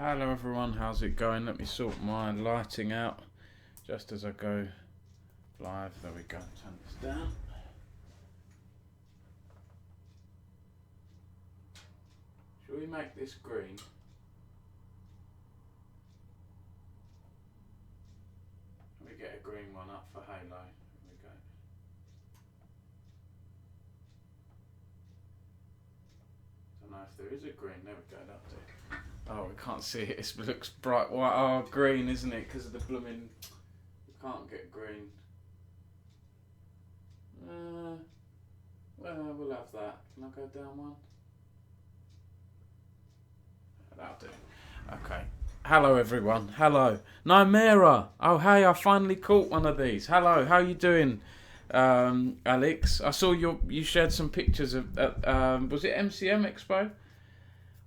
Hello everyone, how's it going? Let me sort my lighting out just as I go live. There we go, turn this down. Shall we make this green? Let me get a green one up for Halo. There we go. Don't know if there is a green. There we go, that'll do. Oh, we can't see it. It looks bright white. Oh, green, isn't it? Because of the blooming... You can't get green. Well, we'll have that. Can I go down one? That'll do. Okay. Hello, everyone. Hello. Nymera. Oh, hey, I finally caught one of these. Hello, how you doing, Alex? I saw you shared some pictures of... was it MCM Expo?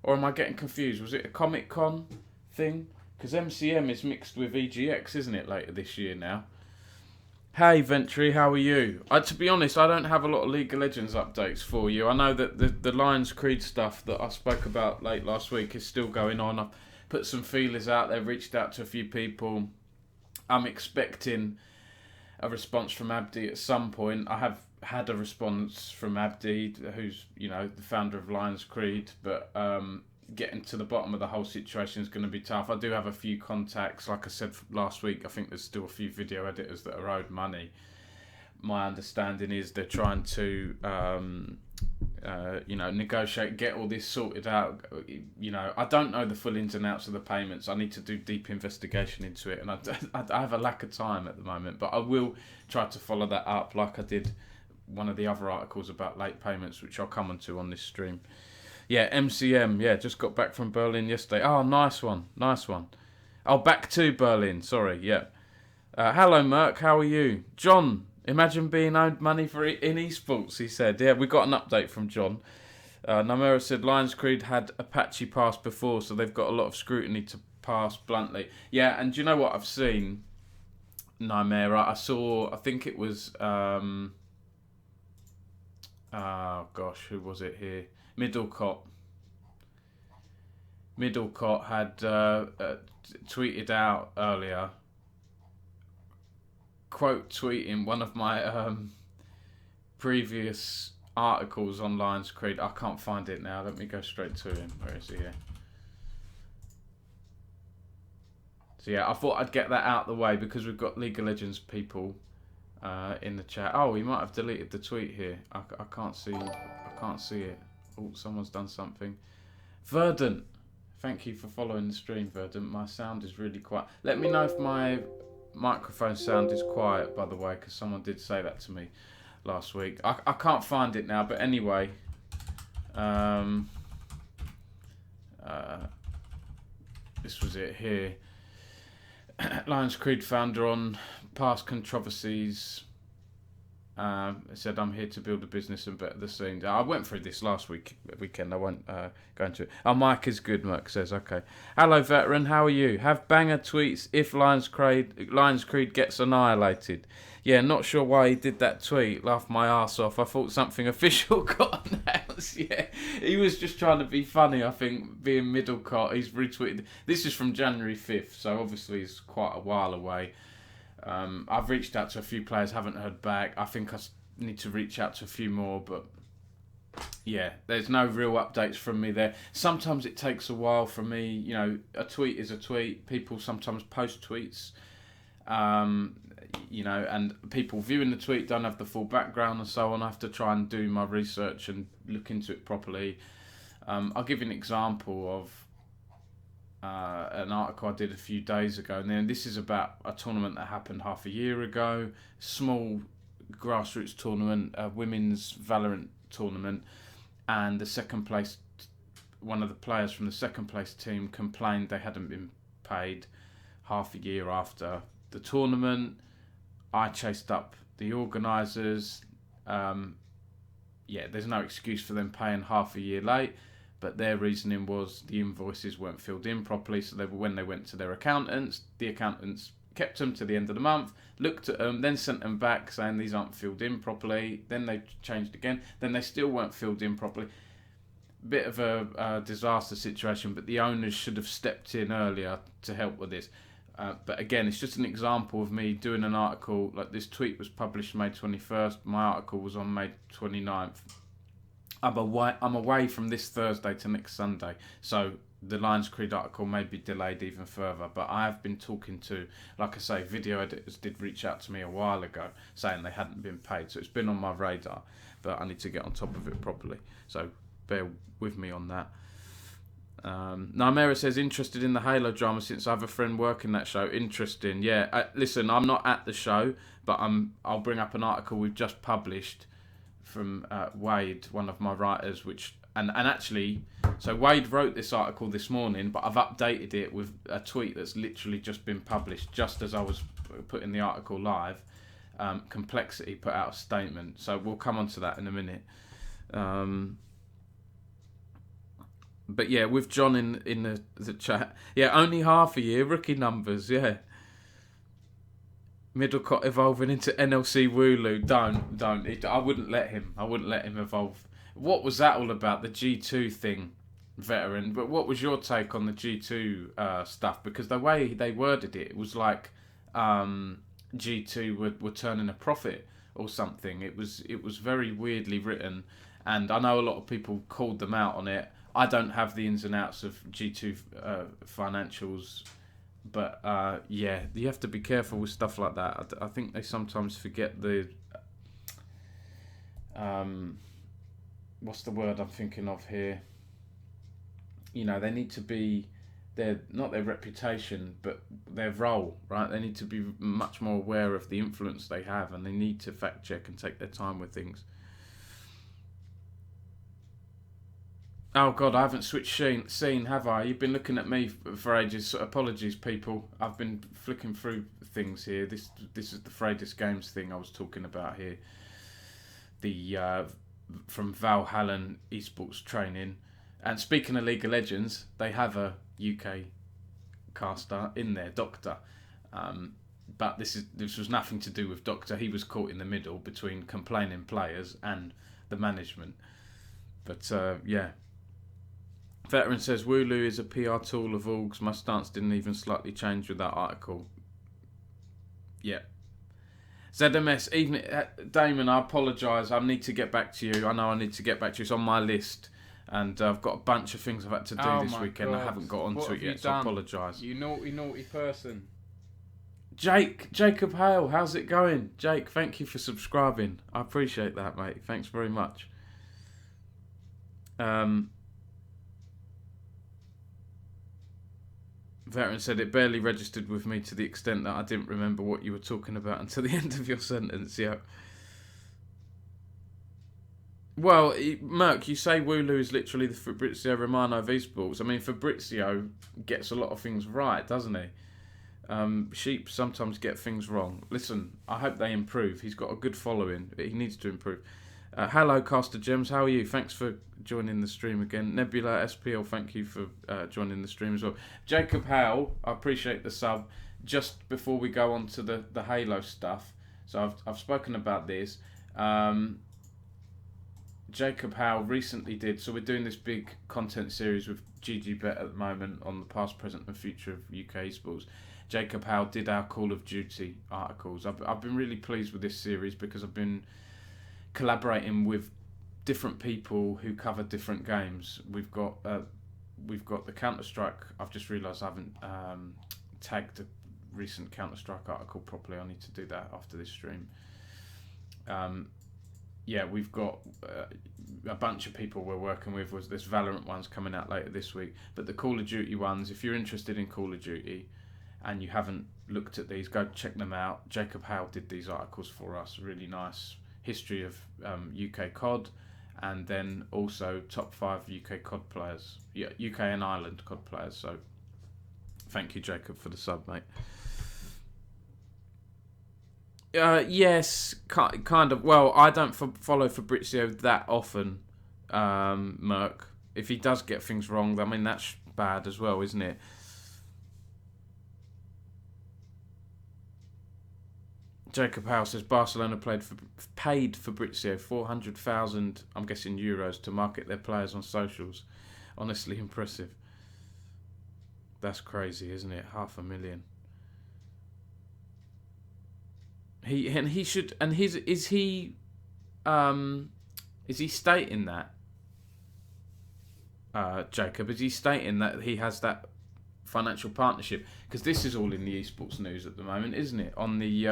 Or am I getting confused? Was it a Comic Con thing? Because MCM is mixed with EGX, isn't it, later this year now? Hey, Ventry, how are you? To be honest, I don't have a lot of League of Legends updates for you. I know that the Lions Creed stuff that I spoke about late last week is still going on. I've put some feelers out there, reached out to a few people. I'm expecting a response from Abdi at some point. I have had a response from Abdi, who's, the founder of Lions Creed, but getting to the bottom of the whole situation is going to be tough. I do have a few contacts. Like I said last week, I think there's still a few video editors that are owed money. My understanding is they're trying to negotiate, get all this sorted out. I don't know the full ins and outs of the payments. I need to do deep investigation into it, and I have a lack of time at the moment, but I will try to follow that up like I did one of the other articles about late payments, which I'll come onto on this stream. Yeah, MCM, just got back from Berlin yesterday. Oh, nice one. Oh, back to Berlin, sorry, yeah. Hello, Merc, how are you? John, imagine being owed money in esports, he said. Yeah, we got an update from John. Nymera said Lions Creed had Apache pass before, so they've got a lot of scrutiny to pass bluntly. Yeah, and do you know what I've seen, Nymera? I think it was... who was it here? Middlecott had tweeted out earlier, quote tweeting one of my previous articles on Lions Creed. I can't find it now. Let me go straight to him. Where is he here? So yeah, I thought I'd get that out of the way because we've got League of Legends people in the chat. Oh, he might have deleted the tweet here. I can't see it. Oh, someone's done something. Verdant, thank you for following the stream, Verdant. My sound is really quiet. Let me know if my microphone sound is quiet, by the way, because someone did say that to me last week. I can't find it now, but anyway. This was it here. Lions Creed founder on past controversies. Said, I'm here to build a business and better the scene. I went through this last weekend. I won't go into it. Oh, Mike is good, Merc says. Okay. Hello, veteran. How are you? Have banger tweets if Lions Creed gets annihilated. Yeah, not sure why he did that tweet. Laughed my ass off. I thought something official got announced. Yeah, he was just trying to be funny, I think, being Middlecott. He's retweeted. This is from January 5th, so obviously it's quite a while away. I've reached out to a few players, haven't heard back. I think I need to reach out to a few more, but yeah, there's no real updates from me there. Sometimes it takes a while for me. A tweet is a tweet. People sometimes post tweets, and people viewing the tweet don't have the full background and so on. I have to try and do my research and look into it properly. I'll give you an example of an article I did a few days ago, and then this is about a tournament that happened half a year ago, small grassroots tournament, a women's Valorant tournament, and one of the players from the second place team complained they hadn't been paid half a year after the tournament. I chased up the organisers. There's no excuse for them paying half a year late. But their reasoning was the invoices weren't filled in properly, so when they went to their accountants, the accountants kept them to the end of the month, looked at them, then sent them back saying these aren't filled in properly. Then they changed again. Then they still weren't filled in properly. bit of a disaster situation, but the owners should have stepped in earlier to help with this. But again, it's just an example of me doing an article. Like, this tweet was published May 21st. My article was on May 29th. I'm away from this Thursday to next Sunday. So the Lions Creed article may be delayed even further. But I have been talking to, like I say, video editors did reach out to me a while ago saying they hadn't been paid. So it's been on my radar, but I need to get on top of it properly. So bear with me on that. Naimera says, interested in the Halo drama since I have a friend working that show. Interesting. Yeah, listen, I'm not at the show, but I'll bring up an article we've just published from Wade, one of my writers, and actually, so Wade wrote this article this morning, but I've updated it with a tweet that's literally just been published just as I was putting the article live. Complexity put out a statement, so we'll come on to that in a minute. But yeah, with John in the chat, yeah, only half a year, rookie numbers, yeah. Middlecott evolving into NLC Wooloo. Don't. I wouldn't let him. Evolve. What was that all about? The G2 thing, veteran. But what was your take on the G2 stuff? Because the way they worded it, it was like G2 were turning a profit or something. It was very weirdly written, and I know a lot of people called them out on it. I don't have the ins and outs of G2 financials, but yeah, you have to be careful with stuff like that. I think they sometimes forget the what's the word I'm thinking of here? You know, they need to be not their reputation, but their role, right? They need to be much more aware of the influence they have, and they need to fact check and take their time with things. Oh God, I haven't switched scene, have I? You've been looking at me for ages. Apologies, people. I've been flicking through things here. This is the Freydis Games thing I was talking about here. The from Valhallen Esports Training. And speaking of League of Legends, they have a UK caster in there, Doctor. But this was nothing to do with Doctor. He was caught in the middle between complaining players and the management. But yeah. Veteran says, Wooloo is a PR tool of Orgs. My stance didn't even slightly change with that article. Yeah. ZMS, even Damon, I apologise. I need to get back to you. I know I need to get back to you. It's on my list. And I've got a bunch of things I've had to do this weekend. God. I haven't got onto it yet, so I apologise. You naughty person. Jacob Hale, how's it going? Jake, thank you for subscribing. I appreciate that, mate. Thanks very much. Veteran said it barely registered with me to the extent that I didn't remember what you were talking about until the end of your sentence. Yeah. Well, Merc, you say Wooloo is literally the Fabrizio Romano of esports. I mean, Fabrizio gets a lot of things right, doesn't he? Sheep sometimes get things wrong. Listen, I hope they improve. He's got a good following, but he needs to improve. Hello, Caster Gems. How are you? Thanks for joining the stream again. Nebula SPL, thank you for joining the stream as well. Jacob Howell, I appreciate the sub. Just before we go on to the Halo stuff, so I've spoken about this. Jacob Howell recently did, so we're doing this big content series with GGBet at the moment on the past, present and future of UK esports. Jacob Howell did our Call of Duty articles. I've been really pleased with this series because I've been collaborating with different people who cover different games. We've got the Counter-Strike. I've just realised I haven't tagged a recent Counter-Strike article properly. I need to do that after this stream. Yeah, we've got a bunch of people we're working with. This Valorant one's coming out later this week. But the Call of Duty ones, if you're interested in Call of Duty and you haven't looked at these, go check them out. Jacob Howell did these articles for us. Really nice history of UK COD, and then also top 5 UK COD players. Yeah, UK and Ireland COD players. So thank you, Jacob, for the sub, mate. Yes, kind of. Well, I don't follow Fabrizio that often, Merc. If he does get things wrong, I mean, that's bad as well, isn't it? Jacob Howe says Barcelona paid Fabrizio 400,000, I'm guessing euros, to market their players on socials. Honestly impressive. That's crazy, isn't it? 500,000. Is he stating that? Jacob, is he stating that he has that financial partnership? Because this is all in the esports news at the moment, isn't it? On the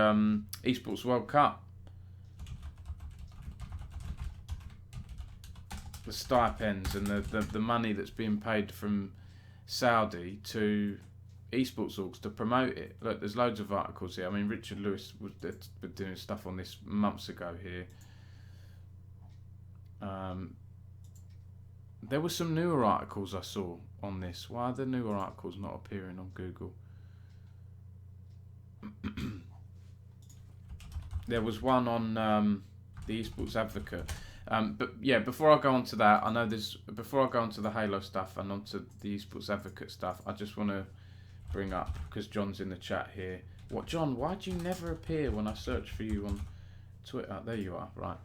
esports World Cup, the stipends and the money that's being paid from Saudi to esports orgs to promote it. Look, there's loads of articles here. I mean, Richard Lewis was doing stuff on this months ago here. There were some newer articles I saw on this. Why are the newer articles not appearing on Google? There was one on the Esports Advocate. But yeah, before I go on to that, before I go on to the Halo stuff and onto the Esports Advocate stuff, I just want to bring up, because John's in the chat here. What, John, why do you never appear when I search for you on Twitter? There you are, right.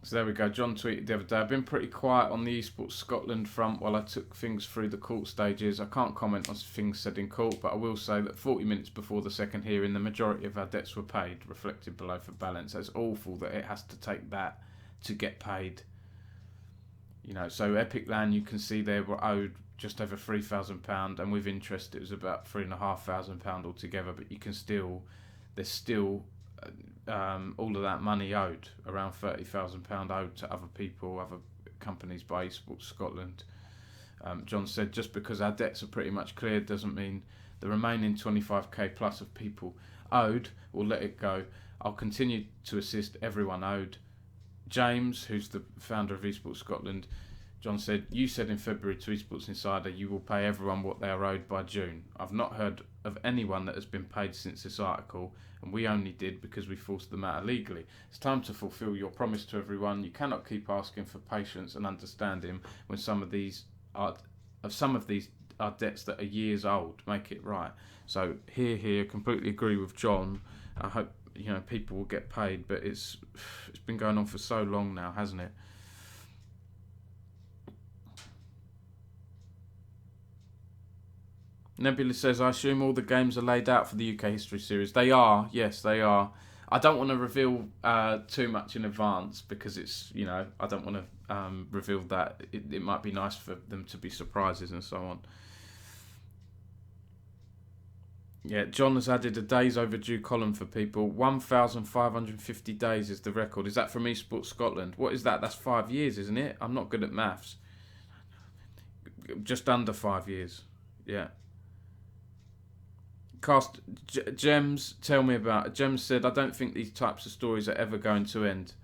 So there we go. John tweeted the other day, I've been pretty quiet on the Esports Scotland front while I took things through the court stages. I can't comment on things said in court, but I will say that 40 minutes before the second hearing, the majority of our debts were paid, reflected below for balance. It's awful that it has to take that to get paid. You know, so Epic Land, you can see they were owed just over £3,000, and with interest it was about £3,500 altogether, but you can still, there's still all of that money owed, around £30,000 owed to other people, other companies by Esports Scotland. John said, just because our debts are pretty much cleared doesn't mean the remaining 25k plus of people owed will let it go. I'll continue to assist everyone owed. James, who's the founder of Esports Scotland, John said, you said in February to Esports Insider you will pay everyone what they are owed by June. I've not heard of anyone that has been paid since this article, and we only did because we forced them out illegally. It's time to fulfil your promise to everyone. You cannot keep asking for patience and understanding when some of these are debts that are years old. Make it right. So here, completely agree with John. I hope people will get paid, but it's been going on for so long now, hasn't it? Nebula says, I assume all the games are laid out for the UK History Series. They are, yes, they are. I don't want to reveal too much in advance because it's, I don't want to reveal that. It might be nice for them to be surprises and so on. Yeah, John has added a days overdue column for people. 1,550 days is the record. Is that from Esports Scotland? What is that? That's 5 years, isn't it? I'm not good at maths. Just under 5 years. Yeah. Cast Gems, tell me about it. Gems said, I don't think these types of stories are ever going to end.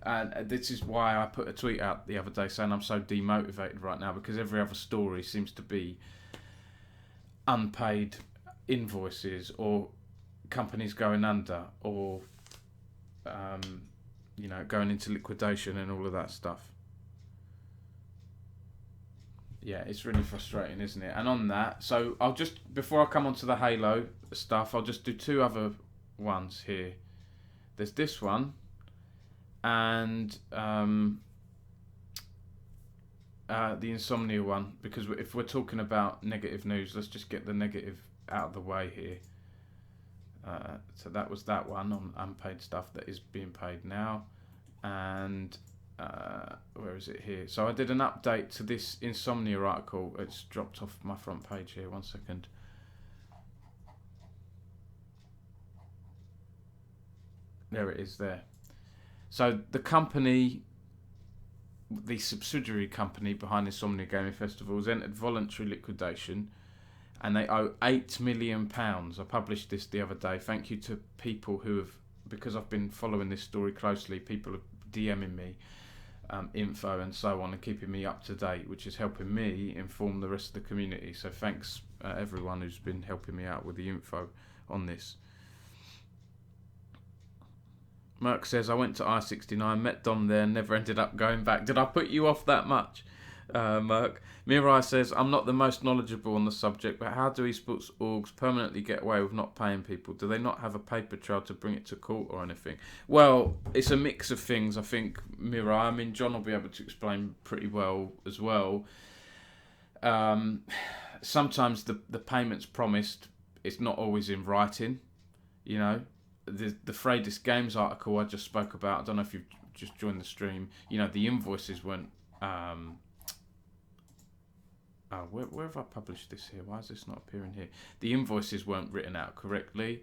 And this is why I put a tweet out the other day saying I'm so demotivated right now, because every other story seems to be unpaid invoices or companies going under or going into liquidation and all of that stuff. Yeah, it's really frustrating, isn't it? And on that, so I'll just, before I come on to the Halo stuff, I'll just do two other ones here. There's this one, and the Insomnia one, because if we're talking about negative news, let's just get the negative out of the way here. So that was that one on unpaid stuff that is being paid now. And where is it here? So I did an update to this Insomnia article. It's dropped off my front page here. 1 second. There it is there. So the company, the subsidiary company behind Insomnia Gaming Festival, has entered voluntary liquidation and they owe £8 million. I published this the other day. Thank you to people who have, because I've been following this story closely, people have DMing me info and so on and keeping me up to date, which is helping me inform the rest of the community. So thanks everyone who's been helping me out with the info on this. Merck says, I went to I-69, met Dom there, never ended up going back. Did I put you off that much? Merc. Mirai says, I'm not the most knowledgeable on the subject, but how do esports orgs permanently get away with not paying people? Do they not have a paper trail to bring it to court or anything? Well, it's a mix of things, I think, Mirai. I mean, John will be able to explain pretty well as well. Sometimes the payments promised, it's not always in writing, you know. The Freydis Games article I just spoke about, I don't know if you've just joined the stream, you know, the invoices weren't... where have I published this here? Why is this not appearing here? The invoices weren't written out correctly.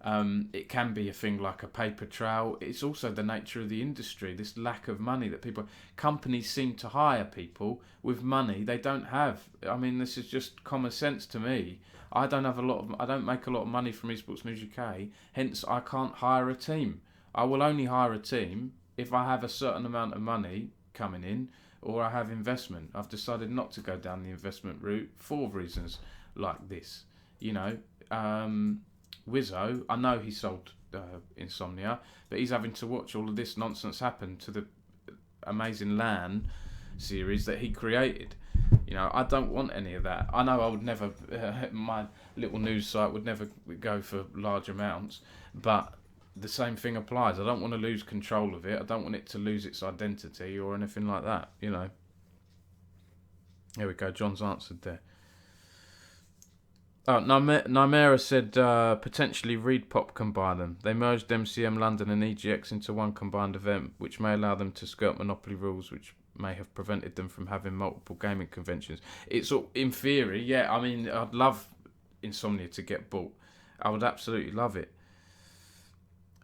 It can be a thing like a paper trail. It's also the nature of the industry, this lack of money that companies seem to hire people with money they don't have. I mean, this is just common sense to me. I don't make a lot of money from Esports News UK, hence I can't hire a team. I will only hire a team if I have a certain amount of money coming in or I have investment. I've decided not to go down the investment route for reasons like this. You know, Wizzo, I know he sold Insomnia, but he's having to watch all of this nonsense happen to the amazing LAN series that he created. You know, I don't want any of that. I know I would never, my little news site would never go for large amounts, but the same thing applies. I don't want to lose control of it. I don't want it to lose its identity or anything like that, you know. There we go, John's answered there. Oh, Nymera said potentially ReedPop can buy them. They merged MCM London and EGX into one combined event, which may allow them to skirt monopoly rules, which may have prevented them from having multiple gaming conventions. It's all, in theory, yeah. I mean, I'd love Insomnia to get bought. I would absolutely love it.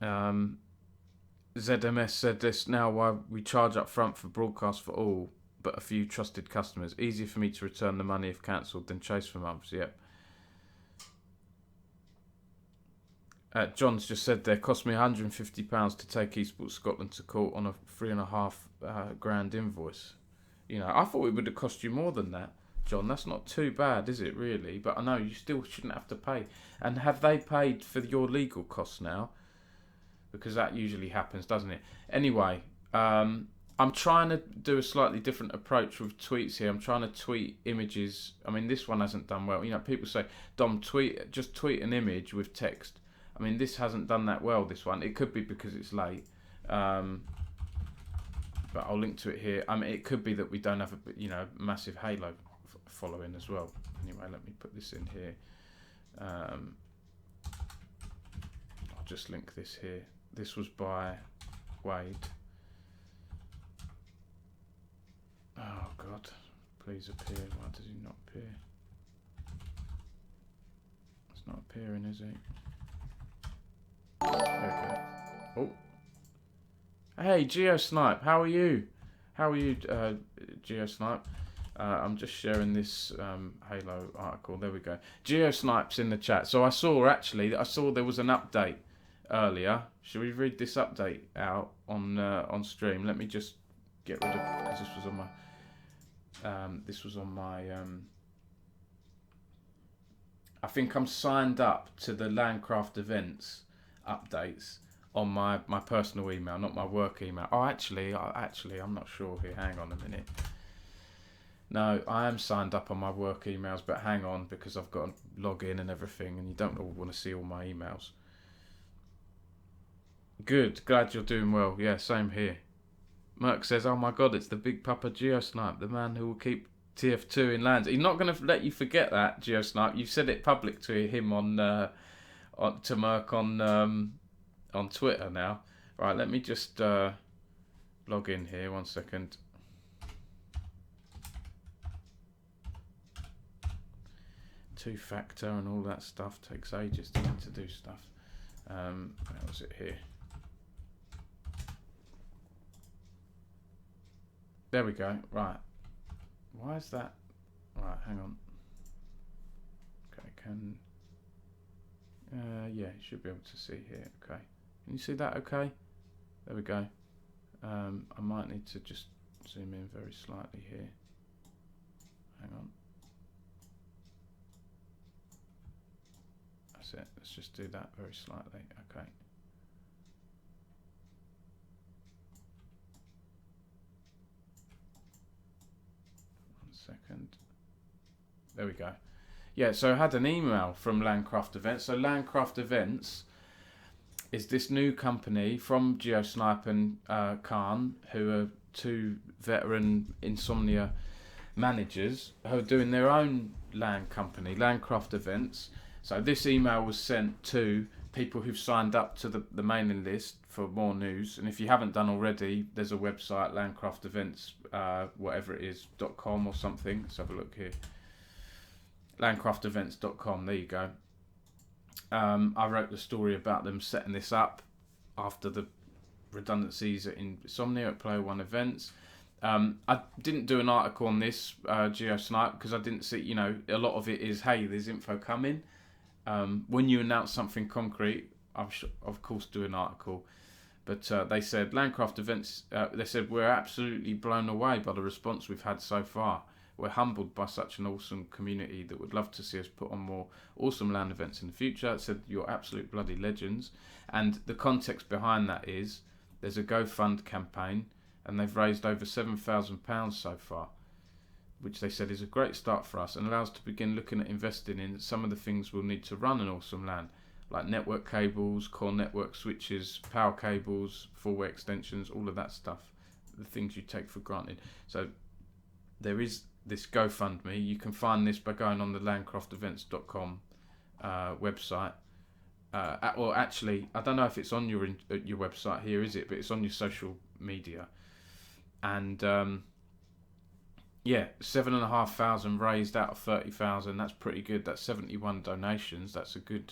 ZMS said this now why we charge up front for broadcast for all, but a few trusted customers. Easier for me to return the money if cancelled than chase for months. Yep. John's just said there, cost me £150 to take Esports Scotland to court on a £3,500 invoice. You know, I thought it would have cost you more than that, John. That's not too bad, is it, really? But I know you still shouldn't have to pay. And have they paid for your legal costs now? Because that usually happens, doesn't it? Anyway, I'm trying to do a slightly different approach with tweets here. I'm trying to tweet images. I mean, this one hasn't done well. You know, people say, Dom, just tweet an image with text. I mean, this hasn't done that well, this one. It could be because it's late. But I'll link to it here. I mean, it could be that we don't have a massive Halo following as well. Anyway, let me put this in here. I'll just link this here. This was by Wade. Oh, God. Please appear. Why does he not appear? It's not appearing, is it? Okay. Oh. Hey, GeoSnipe, how are you? How are you, GeoSnipe? I'm just sharing this Halo article. There we go. GeoSnipe's in the chat. So I saw there was an update earlier. Should we read this update out on stream? Let me just get rid of, because this was on my I think I'm signed up to the Landcraft events updates on my personal email, not my work email. Oh, actually, I'm not sure here. Hang on a minute. No, I am signed up on my work emails, but hang on, because I've got to log in and everything, and you don't all want to see all my emails. Good, glad you're doing well. Yeah, same here. Merc says, oh my God, it's the big Papa GeoSnipe, the man who will keep TF2 in lands. He's not going to let you forget that, GeoSnipe. You've said it public to him to Merc on Twitter now. Right, let me just log in here. 1 second. Two-factor and all that stuff takes ages to do stuff. Where was it here? There we go. Right. Why is that? Right, hang on. Okay, yeah, you should be able to see here. Okay. Can you see that okay? There we go. I might need to just zoom in very slightly here. Hang on. That's it. Let's just do that very slightly. Okay. second. There we go. Yeah, so I had an email from Landcraft Events. So Landcraft Events is this new company from GeoSnipe and Khan, who are two veteran Insomnia managers who are doing their own land company, Landcraft Events. So this email was sent to people who've signed up to the mailing list for more news. And if you haven't done already, there's a website, Landcraft Events, whatever it is, .com or something. Let's have a look here. Landcraftevents.com, there you go. I wrote the story about them setting this up after the redundancies in Insomnia at Player One Events. I didn't do an article on this GeoSnipe because I didn't see, a lot of it is, hey, there's info coming. When you announce something concrete, I'll of course do an article. But they said, Landcraft Events, they said, we're absolutely blown away by the response we've had so far. We're humbled by such an awesome community that would love to see us put on more awesome land events in the future. It said, you're absolute bloody legends. And the context behind that is, there's a GoFund campaign, and they've raised over £7,000 so far, which they said is a great start for us and allows us to begin looking at investing in some of the things we'll need to run an awesome land, like network cables, core network switches, power cables, four-way extensions, all of that stuff, the things you take for granted. So there is this GoFundMe. You can find this by going on the landcraftevents.com website. Well, actually, I don't know if it's on your website here, is it? But it's on your social media. And yeah, 7,500 raised out of 30,000. That's pretty good. That's 71 donations. That's a good,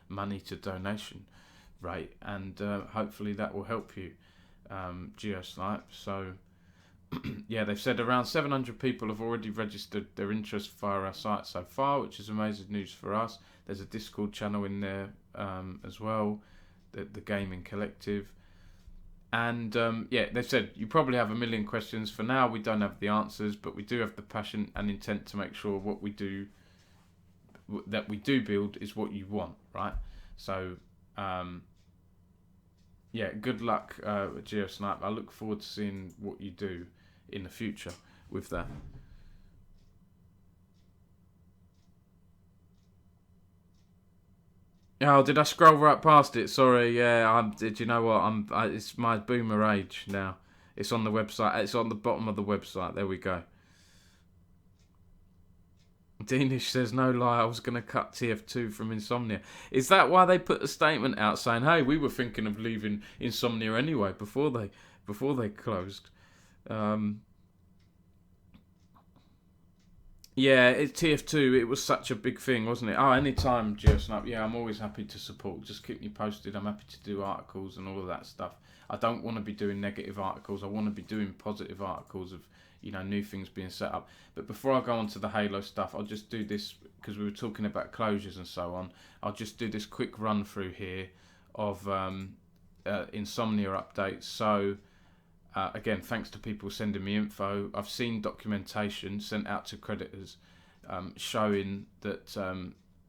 money to donation rate, and hopefully that will help you, GeoSnipe. So yeah, they've said around 700 people have already registered their interest via our site so far, which is amazing news for us. There's a Discord channel in there as well, the Gaming Collective. And yeah, they've said you probably have a million questions. For now, we don't have the answers, but we do have the passion and intent to make sure what we do, that we do build, is what you want, right? So yeah, good luck, GeoSnipe. I look forward to seeing what you do in the future with that. Oh, did I scroll right past it? Sorry, yeah. Did you know what? It's my boomer age now. It's on the website. It's on the bottom of the website. There we go. Deanish says, no lie, I was going to cut TF2 from Insomnia. Is that why they put a statement out saying, hey, we were thinking of leaving Insomnia anyway before they closed? Yeah, it's TF2. It was such a big thing, wasn't it? Oh, anytime, GeoSnipe. Yeah, I'm always happy to support. Just keep me posted. I'm happy to do articles and all of that stuff. I don't want to be doing negative articles. I want to be doing positive articles of, new things being set up. But before I go on to the Halo stuff, I'll just do this, because we were talking about closures and so on. I'll just do this quick run through here of Insomnia updates. So again, thanks to people sending me info. I've seen documentation sent out to creditors showing that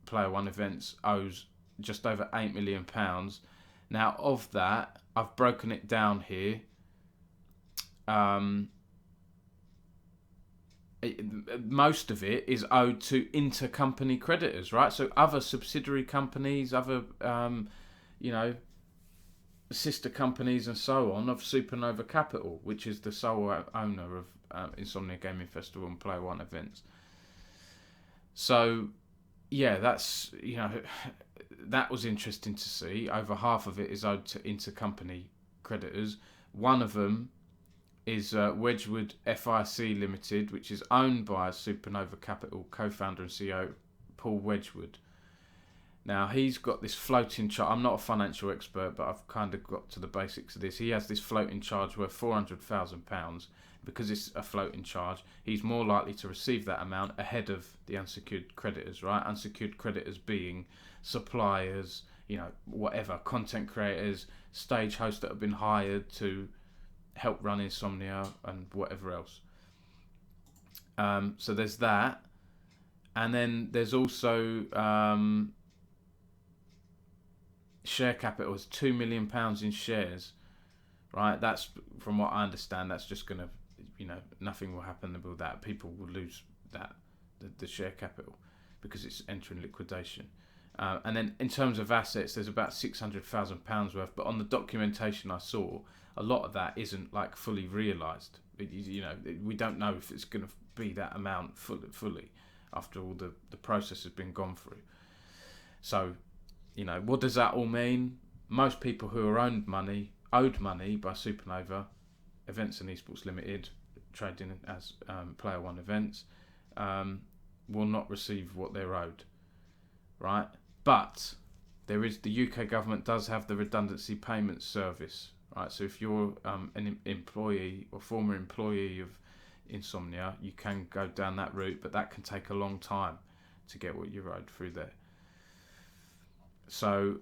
Player One Events owes just over £8 million. Now, of that, I've broken it down here. Most of it is owed to intercompany creditors, right? So other subsidiary companies, other, sister companies and so on of Supernova Capital, which is the sole owner of Insomnia Gaming Festival and Player One Events. So, yeah, that's, that was interesting to see. Over half of it is owed to intercompany creditors. One of them is Wedgwood FIC Limited, which is owned by Supernova Capital co-founder and CEO Paul Wedgwood. Now, he's got this floating charge. I'm not a financial expert, but I've kind of got to the basics of this. He has this floating charge worth £400,000. Because it's a floating charge, he's more likely to receive that amount ahead of the unsecured creditors, right? Unsecured creditors being suppliers, whatever, content creators, stage hosts that have been hired to help run Insomnia and whatever else. So there's that. And then there's also share capital is £2 million in shares, right? That's, from what I understand, that's just going to nothing will happen with that. People will lose the share capital because it's entering liquidation. And then in terms of assets, there's about £600,000 worth, but on the documentation I saw, a lot of that isn't like fully realised. We don't know if it's going to be that amount fully after all the process has been gone through. So, what does that all mean? Most people who are owed money by Supernova Events and Esports Limited, trading as Player One Events, will not receive what they're owed, right? But the UK government does have the redundancy payment service, right? So if you're an employee or former employee of Insomnia, you can go down that route, but that can take a long time to get what you're owed through there. So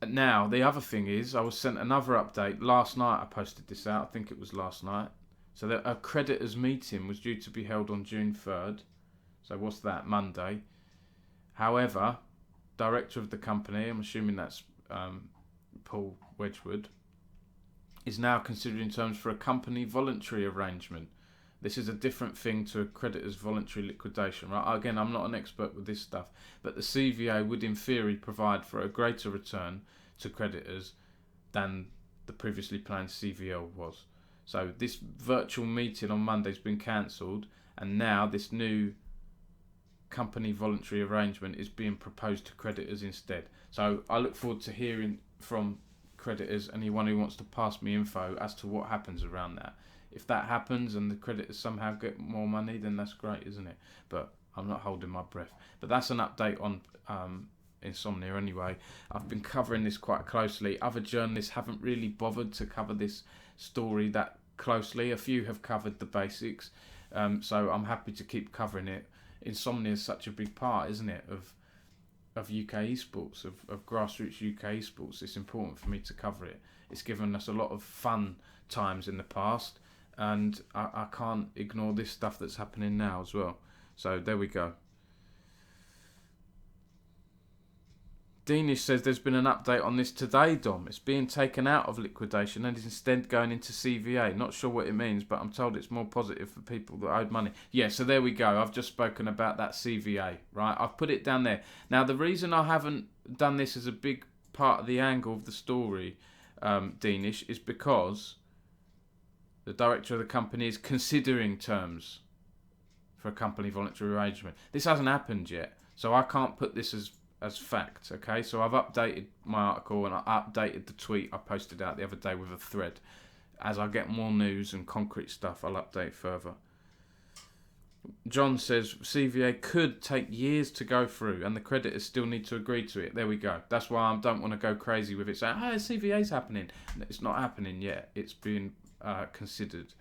now the other thing is, I was sent another update last night. I posted this out, I think it was last night. So that a creditors meeting was due to be held on June 3rd. So what's that, Monday? However, director of the company, I'm assuming that's Paul Wedgwood, is now considering terms for a company voluntary arrangement. This is a different thing to a creditor's voluntary liquidation, right? Again, I'm not an expert with this stuff, but the CVA would in theory provide for a greater return to creditors than the previously planned CVL was. So this virtual meeting on Monday has been cancelled, and now this new company voluntary arrangement is being proposed to creditors instead. So I look forward to hearing from creditors, anyone who wants to pass me info as to what happens around that. If that happens and the creditors somehow get more money, then that's great, isn't it? But I'm not holding my breath. But that's an update on Insomnia anyway. I've been covering this quite closely. Other journalists haven't really bothered to cover this story that closely. A few have covered the basics, so I'm happy to keep covering it. Insomnia is such a big part, isn't it, of UK esports, of grassroots UK esports. It's important for me to cover it. It's given us a lot of fun times in the past, and I can't ignore this stuff that's happening now as well. So there we go. Deanish says there's been an update on this today, Dom. It's being taken out of liquidation and is instead going into CVA. Not sure what it means, but I'm told it's more positive for people that owed money. Yeah, so there we go. I've just spoken about that CVA, right? I've put it down there. Now, the reason I haven't done this as a big part of the angle of the story, Deanish, is because the director of the company is considering terms for a company voluntary arrangement. This hasn't happened yet, so I can't put this as fact, okay? So I've updated my article and I updated the tweet I posted out the other day with a thread. As I get more news and concrete stuff, I'll update further. John says CVA could take years to go through and the creditors still need to agree to it. There we go. That's why I don't want to go crazy with it saying, CVA's happening. It's not happening yet. It's being considered.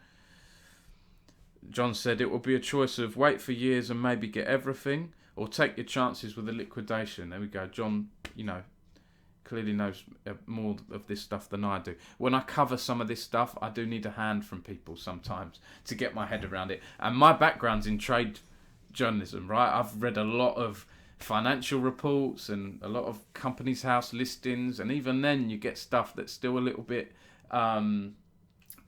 John said it will be a choice of wait for years and maybe get everything, or take your chances with a liquidation. There we go. John, clearly knows more of this stuff than I do. When I cover some of this stuff, I do need a hand from people sometimes to get my head around it. And my background's in trade journalism, right? I've read a lot of financial reports and a lot of companies' house listings, and even then you get stuff that's still a little bit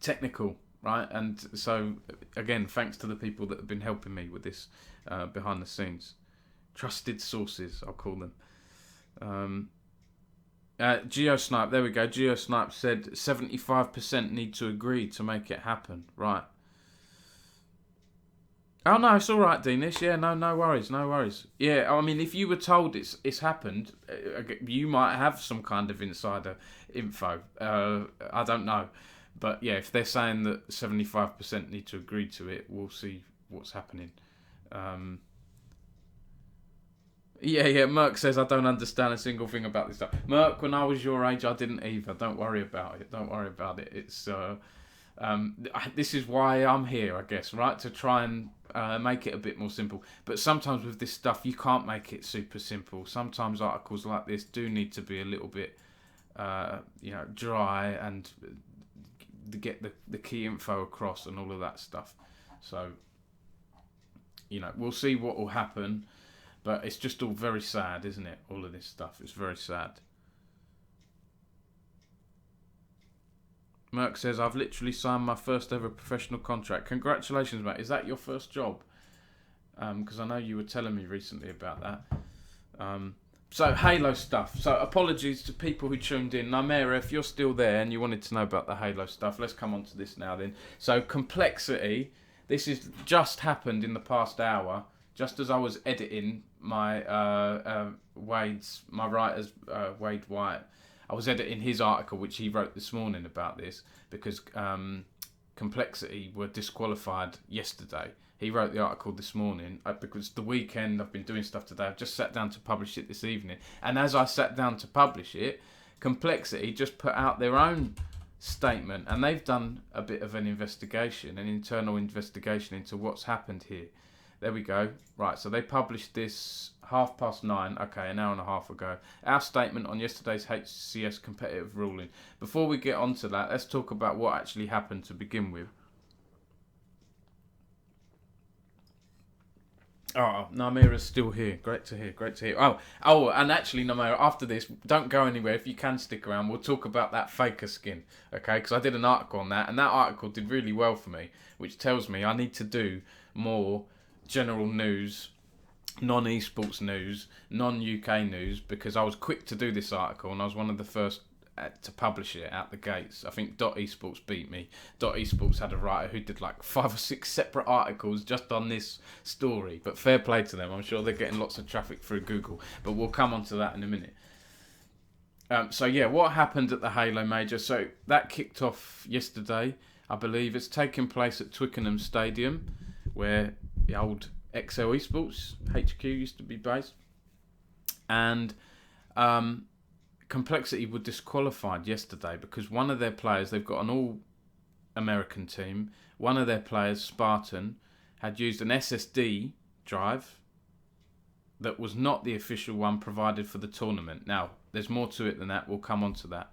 technical, right? And so, again, thanks to the people that have been helping me with this behind the scenes. Trusted sources, I'll call them. GeoSnipe, there we go. GeoSnipe said 75% need to agree to make it happen. Right. Oh, no, it's all right, Deanish. Yeah, no worries. Yeah, I mean, if you were told it's happened, you might have some kind of insider info. I don't know. But, yeah, if they're saying that 75% need to agree to it, we'll see what's happening. Yeah, Merck says, I don't understand a single thing about this stuff. Merck, when I was your age, I didn't either. Don't worry about it. It's this is why I'm here, I guess, right? To try and make it a bit more simple. But sometimes with this stuff, you can't make it super simple. Sometimes articles like this do need to be a little bit, dry and get the key info across and all of that stuff. So, we'll see what will happen. But it's just all very sad, isn't it? All of this stuff. It's very sad. Merck says, I've literally signed my first ever professional contract. Congratulations, mate. Is that your first job? Because I know you were telling me recently about that. So Halo stuff. So apologies to people who tuned in. Naimera, if you're still there and you wanted to know about the Halo stuff, let's come on to this now then. So Complexity, this has just happened in the past hour, just as I was editing my writer's Wade White. I was editing his article, which he wrote this morning about this, because Complexity were disqualified yesterday. He wrote the article this morning because the weekend I've been doing stuff today. I've just sat down to publish it this evening. And as I sat down to publish it, Complexity just put out their own statement. And they've done a bit of an investigation, an internal investigation into what's happened here. There we go. Right, so they published this 9:30, okay, an hour and a half ago. Our statement on yesterday's HCS competitive ruling. Before we get on to that, let's talk about what actually happened to begin with. Oh, Naimera's still here. Great to hear. Oh, and actually, Naimera, after this, don't go anywhere. If you can stick around, we'll talk about that Faker skin, okay? Because I did an article on that, and that article did really well for me, which tells me I need to do more general news, non-esports news, non-UK news, because I was quick to do this article, and I was one of the first to publish it out the gates. I think .esports beat me. .esports had a writer who did like 5 or 6 separate articles just on this story, but fair play to them. I'm sure they're getting lots of traffic through Google, but we'll come on to that in a minute. So yeah, what happened at the Halo Major? So that kicked off yesterday, I believe. It's taking place at Twickenham Stadium, where the old XL Esports HQ used to be based. And Complexity were disqualified yesterday because one of their players, they've got an all-American team, one of their players, Spartan, had used an SSD drive that was not the official one provided for the tournament. Now, there's more to it than that. We'll come on to that.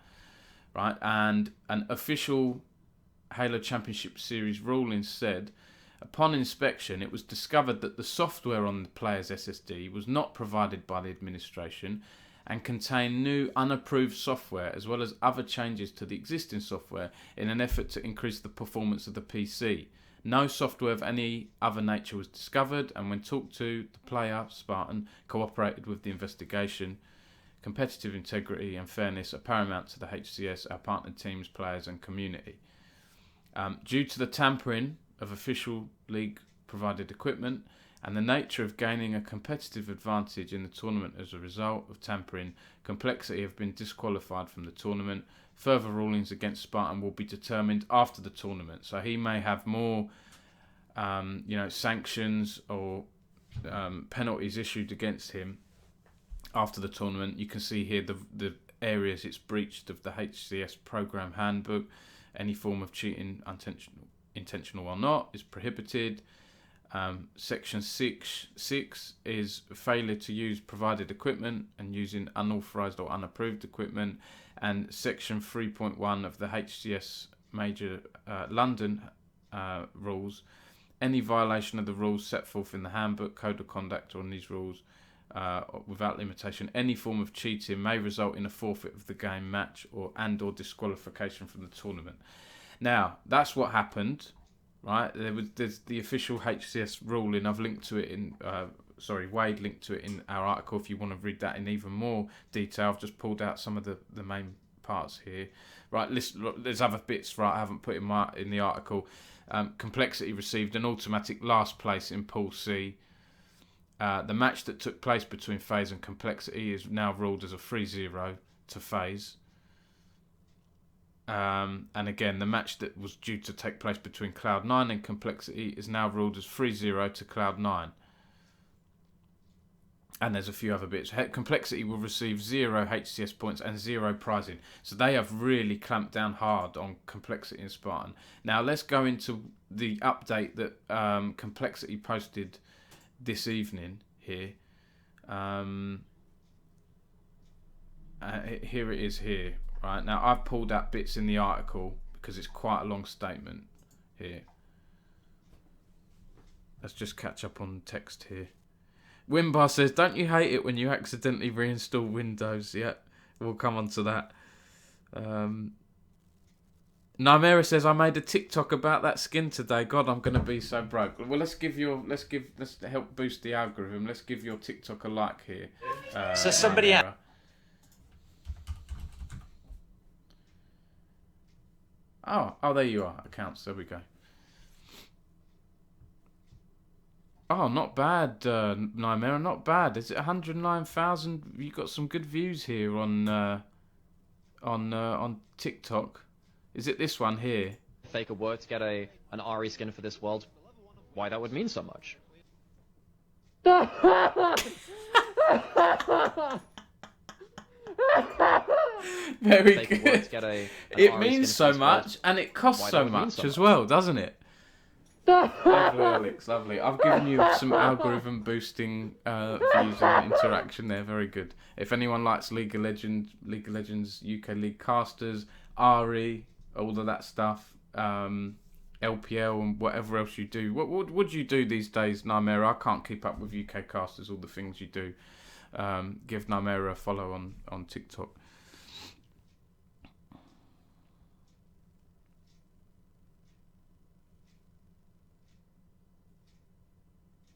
Right? And an official Halo Championship Series ruling said, upon inspection, it was discovered that the software on the player's SSD was not provided by the administration and contained new unapproved software as well as other changes to the existing software in an effort to increase the performance of the PC. No software of any other nature was discovered, and when talked to, the player, Spartan, cooperated with the investigation. Competitive integrity and fairness are paramount to the HCS, our partner teams, players and community. Due to the tampering of official league provided equipment and the nature of gaining a competitive advantage in the tournament as a result of tampering, Complexity have been disqualified from the tournament. Further rulings against Spartan will be determined after the tournament. So he may have more sanctions or penalties issued against him after the tournament. You can see here the areas it's breached of the HCS program handbook. Any form of cheating, intentional or not, is prohibited. Section 6 is failure to use provided equipment and using unauthorized or unapproved equipment. And Section 3.1 of the HCS Major London rules, any violation of the rules set forth in the handbook, code of conduct, or in these rules without limitation, any form of cheating may result in a forfeit of the game, match, or disqualification from the tournament. Now, that's what happened. Right, there's the official HCS ruling. I've linked to it in, Wade linked to it in our article if you want to read that in even more detail. I've just pulled out some of the main parts here. Right, there's other bits, right, I haven't put in the article. Complexity received an automatic last place in Pool C. The match that took place between FaZe and Complexity is now ruled as a 3-0 to FaZe. And again, the match that was due to take place between Cloud9 and Complexity is now ruled as 3-0 to Cloud9. And there's a few other bits. Complexity will receive 0 HCS points and 0 prizing. So they have really clamped down hard on Complexity and Spartan. Now let's go into the update that Complexity posted this evening here. Here it is here. Right, now I've pulled out bits in the article because it's quite a long statement here. Let's just catch up on the text here. Wimbar says, don't you hate it when you accidentally reinstall Windows? Yeah, we'll come on to that. Nymera says, I made a TikTok about that skin today. God, I'm gonna be so broke. Well, let's help boost the algorithm. Let's give your TikTok a like here. So somebody Nymera. Oh, there you are. Accounts. There we go. Oh, not bad, Nymera. Not bad. Is it 109,000? You got some good views here on TikTok. Is it this one here? Faker were to get an Ari skin for this world, why that would mean so much. Very Faker were good. to get an It Ari means skin so for this much, world, and it costs why so that would mean much so as much. well, doesn't it? Lovely, Alex, lovely. I've given you some algorithm boosting views and interaction there. Very good. If anyone likes League of Legends, UK League casters, Ari, all of that stuff, LPL and whatever else you do. What would you do these days, Nymera? I can't keep up with UK casters, all the things you do. Give Nymera a follow on TikTok.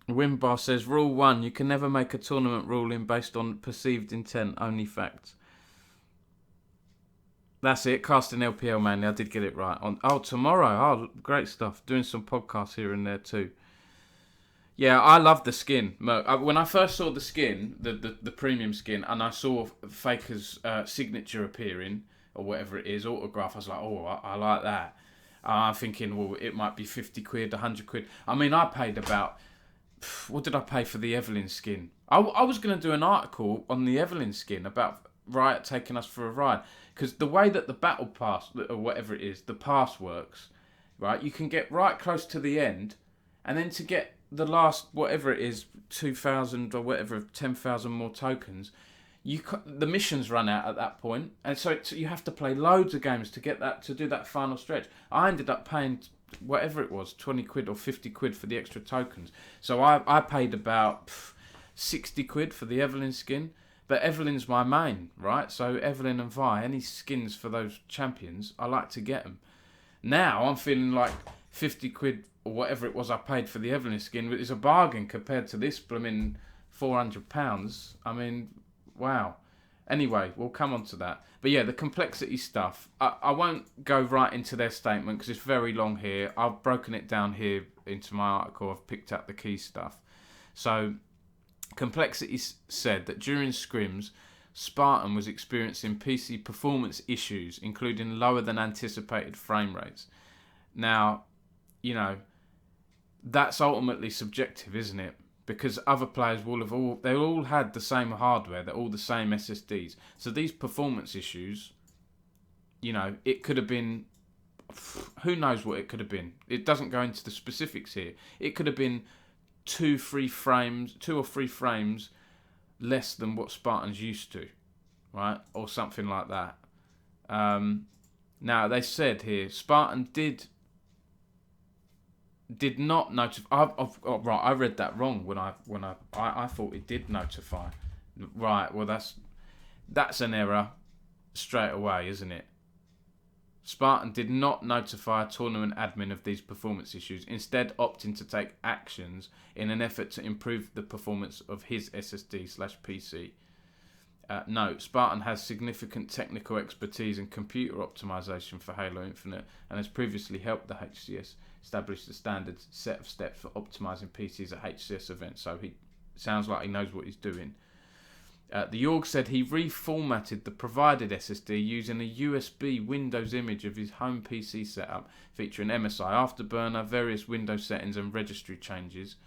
Wimbar says, Rule 1, you can never make a tournament ruling based on perceived intent, only facts. That's it, casting LPL Manly, I did get it right. Tomorrow, great stuff. Doing some podcasts here and there too. Yeah, I love the skin. When I first saw the skin, the premium skin, and I saw Faker's signature appearing, or whatever it is, autograph, I was like, I like that. I'm thinking, well, it might be 50 quid, 100 quid. I mean, I paid about... What did I pay for the Evelyn skin? I was going to do an article on the Evelyn skin about Riot taking us for a ride. Because the way that the battle pass, or whatever it is, the pass works, right? You can get right close to the end, and then to get the last, whatever it is, 2,000 or whatever, 10,000 more tokens, the missions run out at that point. And so you have to play loads of games to get that, to do that final stretch. I ended up paying... whatever it was, 20 quid or 50 quid for the extra tokens. So I paid about 60 quid for the Evelyn skin. But Evelyn's my main, right? So Evelyn and Vi, any skins for those champions, I like to get them. Now I'm feeling like 50 quid or whatever it was I paid for the Evelyn skin is a bargain compared to this blooming £400. I mean, wow. Anyway, we'll come on to that. But yeah, the complexity stuff, I won't go right into their statement because it's very long here. I've broken it down here into my article. I've picked out the key stuff. So, Complexity said that during scrims, Spartan was experiencing PC performance issues, including lower than anticipated frame rates. Now, that's ultimately subjective, isn't it? Because other players they all had the same hardware, they're all the same SSDs. So these performance issues, it could have been, who knows what it could have been. It doesn't go into the specifics here. It could have been 2 or 3 frames less than what Spartan's used to, right? Or something like that. Now, they said here, Spartan did not notify. Right, I read that wrong when I thought it did notify. Right, well that's an error straight away, isn't it? Spartan did not notify a tournament admin of these performance issues, instead opting to take actions in an effort to improve the performance of his SSD/PC. Note, Spartan has significant technical expertise in computer optimization for Halo Infinite and has previously helped the HCS establish the standard set of steps for optimizing PCs at HCS events, so he sounds like he knows what he's doing. The org said he reformatted the provided SSD using a USB Windows image of his home PC setup featuring MSI Afterburner, various Windows settings and registry changes.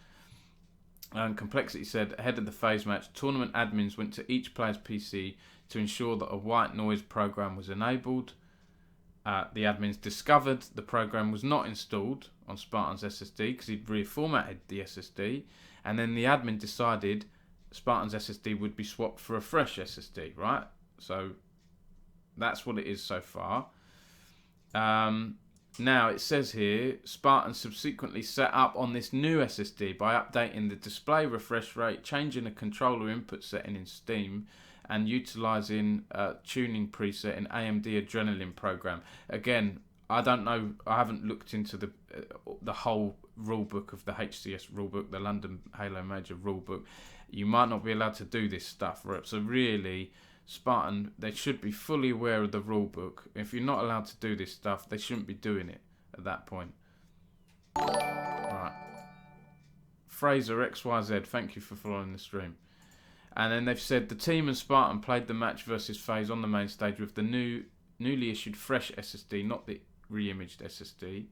And Complexity said, ahead of the phase match, tournament admins went to each player's PC to ensure that a white noise program was enabled. The admins discovered the program was not installed on Spartan's SSD because he'd reformatted the SSD, and then the admin decided Spartan's SSD would be swapped for a fresh SSD, right? So that's what it is so far. Now it says here, Spartan subsequently set up on this new SSD by updating the display refresh rate, changing a controller input setting in Steam, and utilising a tuning preset in AMD Adrenalin program. Again, I don't know. I haven't looked into the whole rulebook of the HCS rulebook, the London Halo Major rulebook. You might not be allowed to do this stuff, right? So really, Spartan, they should be fully aware of the rulebook. If you're not allowed to do this stuff, they shouldn't be doing it at that point. Right. Fraser XYZ, thank you for following the stream. And then they've said the team and Spartan played the match versus FaZe on the main stage with the newly issued fresh SSD, not the re-imaged SSD.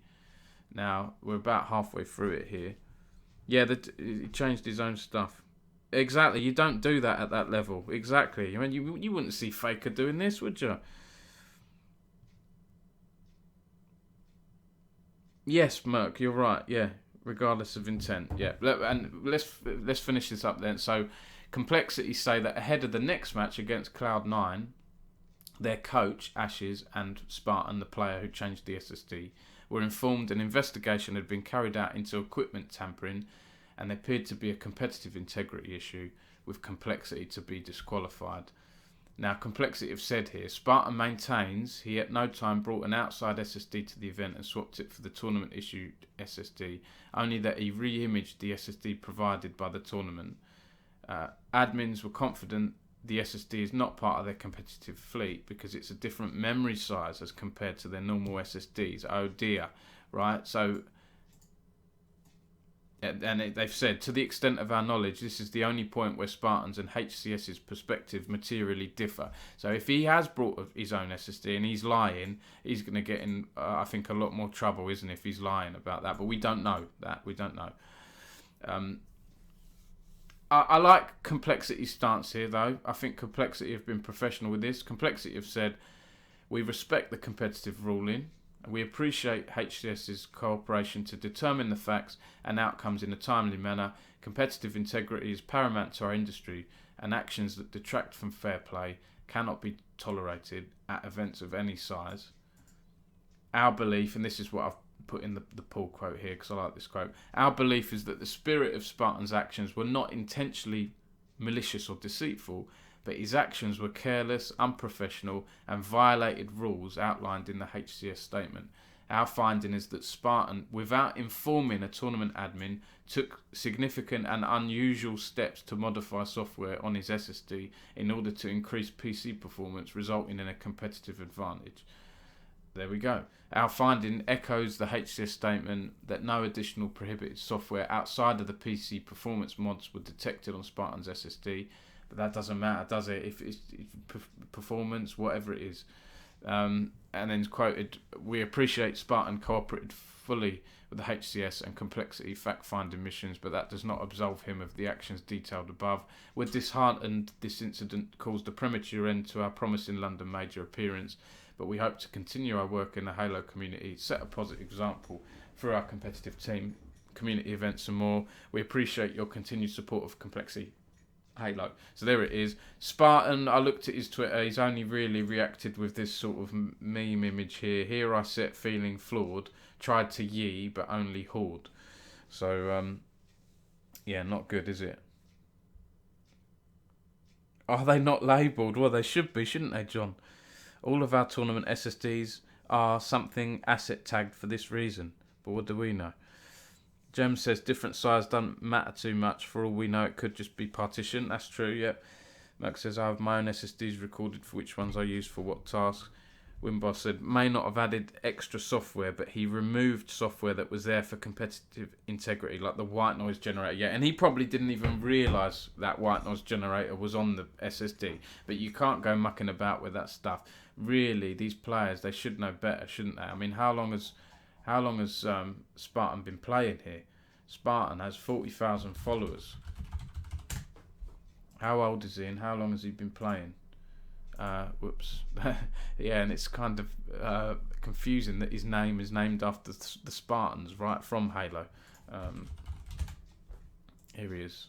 Now, we're about halfway through it here. Yeah, he changed his own stuff. Exactly, you don't do that at that level. Exactly. I mean, you wouldn't see Faker doing this, would you? Yes, Merc, you're right. Yeah, regardless of intent. Yeah, and let's finish this up then. So, Complexity say that ahead of the next match against Cloud9, their coach, Ashes, and Spartan, the player who changed the SSD, were informed an investigation had been carried out into equipment tampering, and there appeared to be a competitive integrity issue with Complexity to be disqualified. Now, Complexity have said here, Spartan maintains he at no time brought an outside SSD to the event and swapped it for the tournament issued SSD, only that he re-imaged the SSD provided by the tournament. Admins were confident the SSD is not part of their competitive fleet because it's a different memory size as compared to their normal SSDs. Oh dear, right? So, and they've said, to the extent of our knowledge, this is the only point where Spartans and HCS's perspective materially differ. So if he has brought his own SSD and he's lying, he's going to get in, I think, a lot more trouble, isn't he, if he's lying about that? But we don't know that. We don't know. I like Complexity's stance here, though. I think Complexity have been professional with this. Complexity have said, we respect the competitive ruling, and we appreciate HCS's cooperation to determine the facts and outcomes in a timely manner. Competitive integrity is paramount to our industry, and actions that detract from fair play cannot be tolerated at events of any size. Our belief, and this is what I've put in the pull quote here because I like this quote, our belief is that the spirit of Spartan's actions were not intentionally malicious or deceitful, but his actions were careless, unprofessional, and violated rules outlined in the HCS statement. Our finding is that Spartan, without informing a tournament admin, took significant and unusual steps to modify software on his SSD in order to increase PC performance, resulting in a competitive advantage. There we go. Our finding echoes the HCS statement that no additional prohibited software outside of the PC performance mods were detected on Spartan's SSD, but that doesn't matter, does it? If it's performance, whatever it is. And then quoted, we appreciate Spartan cooperated fully with the HCS and Complexity fact-finding missions, but that does not absolve him of the actions detailed above. We're disheartened this incident caused a premature end to our promising London Major appearance, but we hope to continue our work in the Halo community, set a positive example for our competitive team, community events and more. We appreciate your continued support of Complexity Halo. So there it is. Spartan, I looked at his Twitter, he's only really reacted with this sort of meme image here. Here I sit feeling flawed, tried to yee, but only hoard. So, yeah, not good, is it? Are they not labelled? Well, they should be, shouldn't they, John? All of our tournament SSDs are something asset tagged for this reason. But what do we know? Jem says different size doesn't matter too much. For all we know, it could just be partition. That's true, yeah. Merc says I have my own SSDs recorded for which ones I use for what tasks. Wimboss said may not have added extra software, but he removed software that was there for competitive integrity, like the white noise generator. Yeah, and he probably didn't even realise that white noise generator was on the SSD. But you can't go mucking about with that stuff. Really, these players, they should know better, shouldn't they? I mean, how long has Spartan been playing here? Spartan has 40,000 followers. How old is he and how long has he been playing? Whoops. Yeah, and it's kind of confusing that his name is named after the Spartans, right, from Halo. Here he is.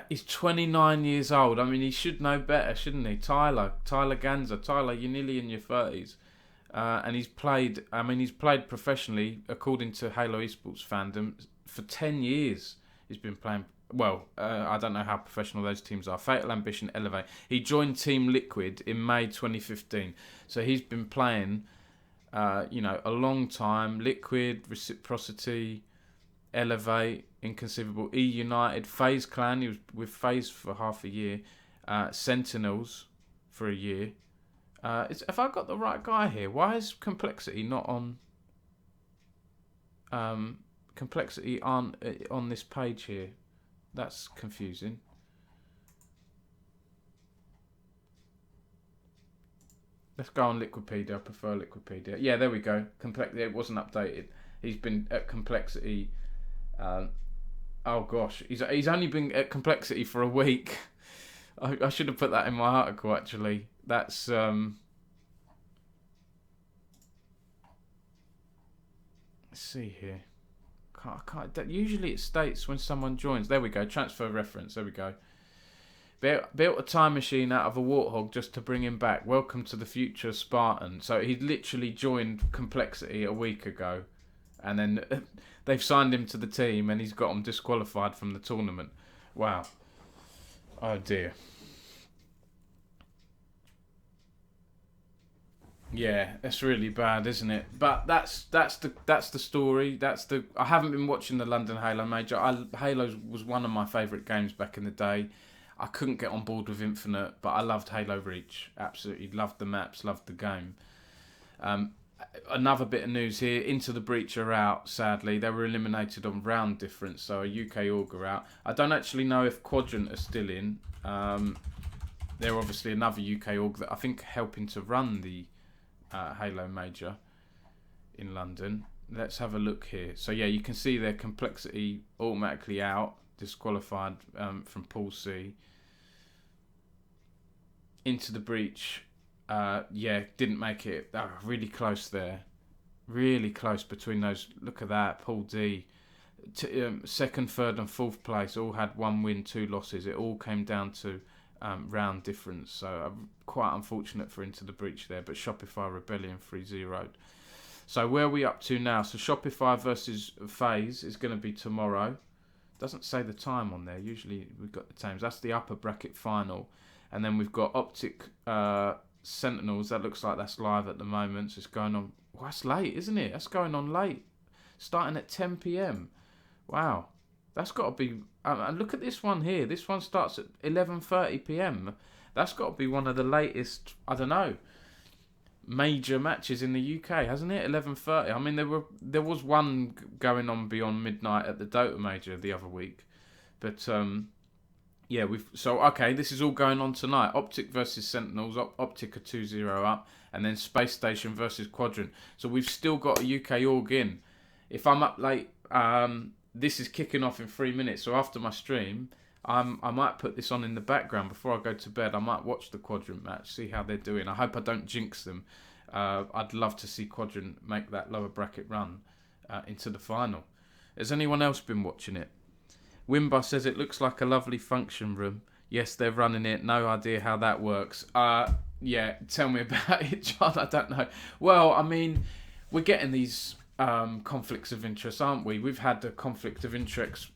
He's 29 years old. I mean, he should know better, shouldn't he? Tyler Ganza. Tyler, you're nearly in your 30s. And he's played professionally, according to Halo Esports fandom, for 10 years. He's been playing, I don't know how professional those teams are. Fatal Ambition, Elevate. He joined Team Liquid in May 2015. So he's been playing A long time. Liquid, Reciprocity, Elevate, Inconceivable, E United, FaZe Clan. He was with FaZe for half a year. Sentinels for a year. Have I got the right guy here? Why is Complexity not on? Complexity aren't on this page here. That's confusing. Let's go on Liquipedia. I prefer Liquipedia. Yeah, there we go. Complexity. It wasn't updated. He's been at Complexity. Oh gosh, he's only been at Complexity for a week. I should have put that in my article actually. That's let's see here. I can't. Usually it states when someone joins. There we go. Transfer reference. There we go. Built a time machine out of a warthog just to bring him back. Welcome to the future, Spartan. So he literally joined Complexity a week ago, and then they've signed him to the team, and he's got them disqualified from the tournament. Wow. Oh dear. Yeah, that's really bad, isn't it? But that's the story. I haven't been watching the London Halo Major. Halo was one of my favourite games back in the day. I couldn't get on board with Infinite, but I loved Halo Reach. Absolutely loved the maps, loved the game. Another bit of news here. Into the Breach are out, sadly. They were eliminated on round difference, so a UK org are out. I don't actually know if Quadrant are still in. They're obviously another UK org that I think helping to run the Halo Major in London. Let's have a look here. So yeah, you can see their Complexity automatically out, disqualified from Pool C. Into the Breach, didn't make it. Really close there, really close between those. Look at that, Pool D, second, third, and fourth place all had 1 win, 2 losses. It all came down to round difference. So quite unfortunate for Into the Breach there. But Shopify Rebellion 3-0'd. So where are we up to now? So Shopify versus FaZe is going to be tomorrow. Doesn't say the time on there. Usually we've got the times. That's the upper bracket final. And then we've got Optic Sentinels. That looks like that's live at the moment. So it's going on. Well, that's late, isn't it? That's going on late. Starting at 10 p.m. Wow. That's got to be... and look at this one here. This one starts at 11:30 p.m. That's got to be one of the latest, I don't know, major matches in the UK, hasn't it? 11:30. I mean, there was one going on beyond midnight at the Dota Major the other week. But... yeah, this is all going on tonight. Optic versus Sentinels. Optic are 2-0 up, and then Space Station versus Quadrant. So we've still got a UK org in. If I'm up late, this is kicking off in 3 minutes. So after my stream, I might put this on in the background before I go to bed. I might watch the Quadrant match, see how they're doing. I hope I don't jinx them. I'd love to see Quadrant make that lower bracket run into the final. Has anyone else been watching it? Wimba says it looks like a lovely function room. Yes, they're running it. No idea how that works. Yeah, tell me about it, John. I don't know. Well, I mean, we're getting these conflicts of interest, aren't we? We've had the conflict of interest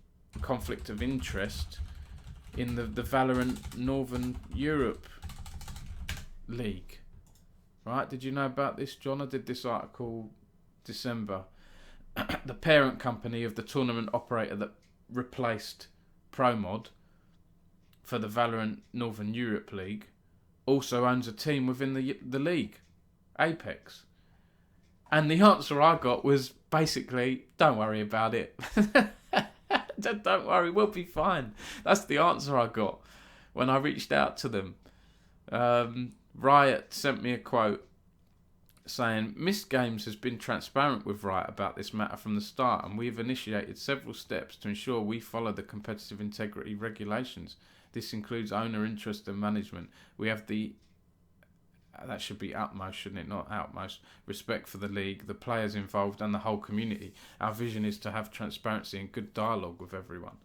in the Valorant Northern Europe League. Right? Did you know about this, John? I did this article December. The parent company of the tournament operator that replaced ProMod for the Valorant Northern Europe League also owns a team within the league, Apex. And the answer I got was basically, don't worry about it. Don't worry, we'll be fine. That's the answer I got when I reached out to them. Riot sent me a quote saying, Mist Games has been transparent with Riot about this matter from the start, and we've initiated several steps to ensure we follow the competitive integrity regulations. This includes owner interest and management. We have that should be utmost, shouldn't it? Not utmost respect for the league, the players involved, and the whole community. Our vision is to have transparency and good dialogue with everyone.